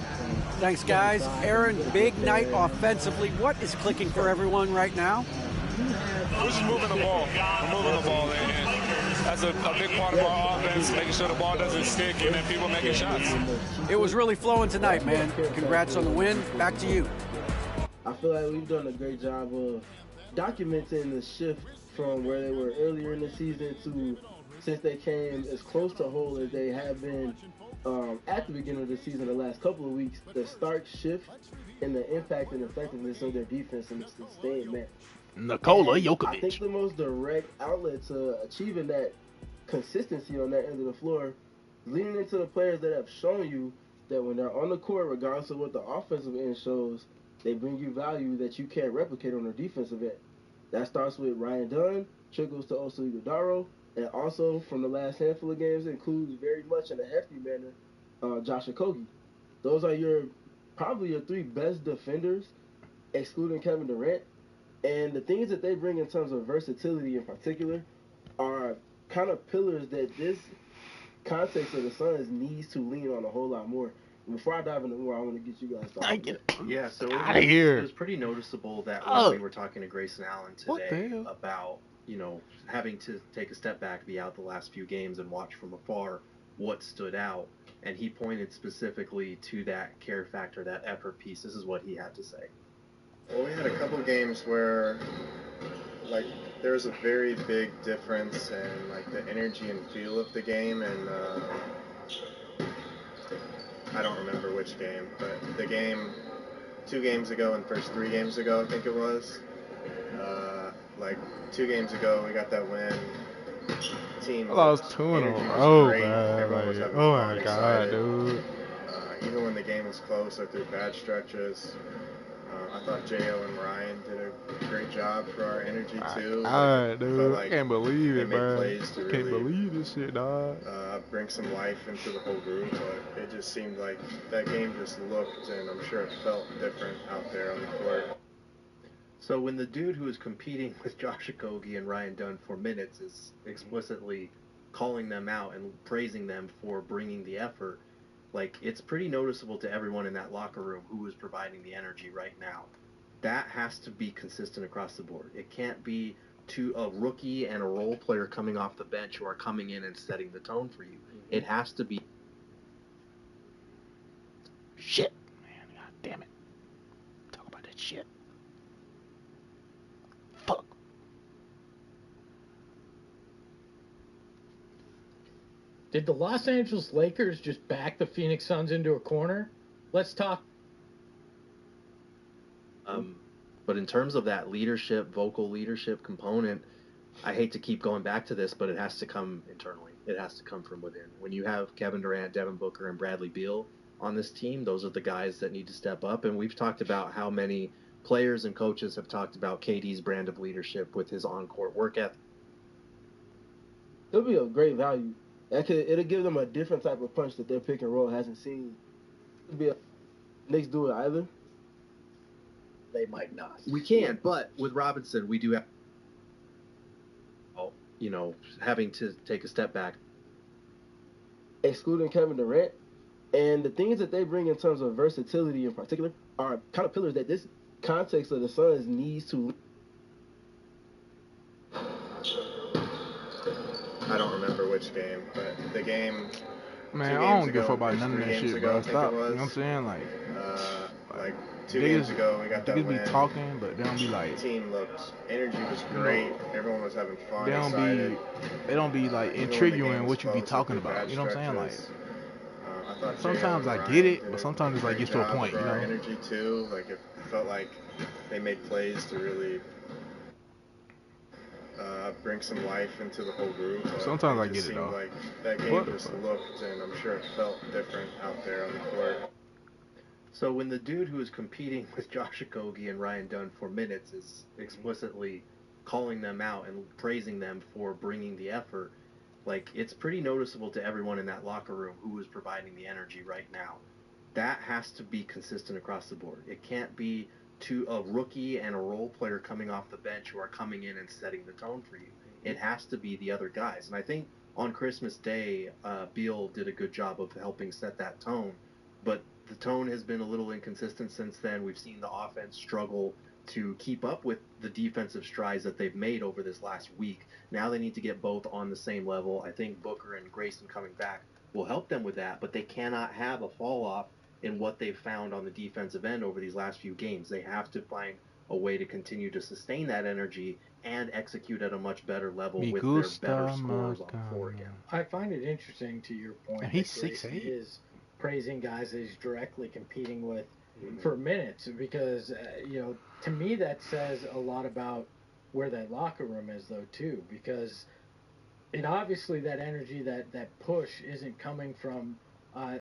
Thanks, guys. Aaron, big night offensively. What is clicking for everyone right now? We're just moving the ball. We're moving the ball. And that's a big part of our offense, making sure the ball doesn't stick and then people making shots. It was really flowing tonight, man. Congrats on the win. Back to you. I feel like we've done a great job of documenting the shift from where they were earlier in the season to since they came as close to whole as they have been at the beginning of the season the last couple of weeks. The stark shift in the impact and effectiveness of their defense and the sustained match. Nikola Jokic. I think the most direct outlet to achieving that consistency on that end of the floor is leaning into the players that have shown you that when they're on the court, regardless of what the offensive end shows, they bring you value that you can't replicate on the defensive end. That starts with Ryan Dunn, trickles to Oso Ighodaro, and also from the last handful of games includes very much in a hefty manner, Josh Okogie. Those are probably your three best defenders, excluding Kevin Durant. And the things that they bring in terms of versatility in particular are kind of pillars that this context of the Suns needs to lean on a whole lot more. Before I dive into more, I want to get you guys thoughts. Yeah, so it was pretty noticeable that when we were talking to Grayson Allen today about, having to take a step back, be out the last few games and watch from afar what stood out. And he pointed specifically to that care factor, that effort piece. This is what he had to say. Well, we had a couple games where, there was a very big difference in, the energy and feel of the game, and I don't remember which game, but the game 2 games ago and first 3 games ago, I think it was. 2 games ago, we got that win. Team lost 2 in a row, man. Oh my god, dude. Even when the game was close or through bad stretches, I thought J.O. and Ryan did a great job for our energy too. Dude, I can't believe it, bro. Can't believe this shit, dog. Bring some life into the whole group, but it just seemed like that game just looked, and I'm sure it felt different out there on the court. So when the dude who is competing with Josh Okogie and Ryan Dunn for minutes is explicitly calling them out and praising them for bringing the effort, it's pretty noticeable to everyone in that locker room who is providing the energy right now. That has to be consistent across the board. It can't be to a rookie and a role player coming off the bench who are coming in and setting the tone for you. It has to be. Shit, man, god damn it. Talk about that shit. Fuck. Did the Los Angeles Lakers just back the Phoenix Suns into a corner? Let's talk. But in terms of that vocal leadership component, I hate to keep going back to this, but it has to come internally. It has to come from within. When you have Kevin Durant, Devin Booker, and Bradley Beal on this team, those are the guys that need to step up. And we've talked about how many players and coaches have talked about KD's brand of leadership with his on-court work ethic. It'll be of great value. It'll give them a different type of punch that their pick and roll hasn't seen. Knicks do it either. They might not. We can, but with Robinson, we do have, having to take a step back. Excluding Kevin Durant. And the things that they bring in terms of versatility in particular are kind of pillars that this context of the Suns needs to. I don't remember which game, but the game. Man, I don't give a fuck about none of that shit, bro. Stop. You know what I'm saying? Like 2 games ago, we got that win. Niggas be talking, but they don't be like. Team looked, energy was great. Everyone was having fun. They don't be like intriguing what you be talking about. You know what I'm saying? Sometimes I get it, but sometimes it's gets to a point. Energy too. It felt like they made plays to really bring some life into the whole group. Sometimes I get it though. Like that game just looked, and I'm sure it felt different out there on the court. So when the dude who is competing with Josh Okogie and Ryan Dunn for minutes is explicitly calling them out and praising them for bringing the effort, like, it's pretty noticeable to everyone in that locker room who is providing the energy right now. That has to be consistent across the board. It can't be to a rookie and a role player coming off the bench who are coming in and setting the tone for you. It has to be the other guys. And I think on Christmas Day, Beal did a good job of helping set that tone. But the tone has been a little inconsistent since then. We've seen the offense struggle to keep up with the defensive strides that they've made over this last week. Now they need to get both on the same level. I think Booker and Grayson coming back will help them with that, but they cannot have a fall off in what they've found on the defensive end over these last few games. They have to find a way to continue to sustain that energy and execute at a much better level with their better scores on the floor again. I find it interesting to your point. And he's that Grayson 6'8". is praising guys that he's directly competing with for minutes, because to me that says a lot about where that locker room is, though, too, because obviously that energy, that push isn't coming from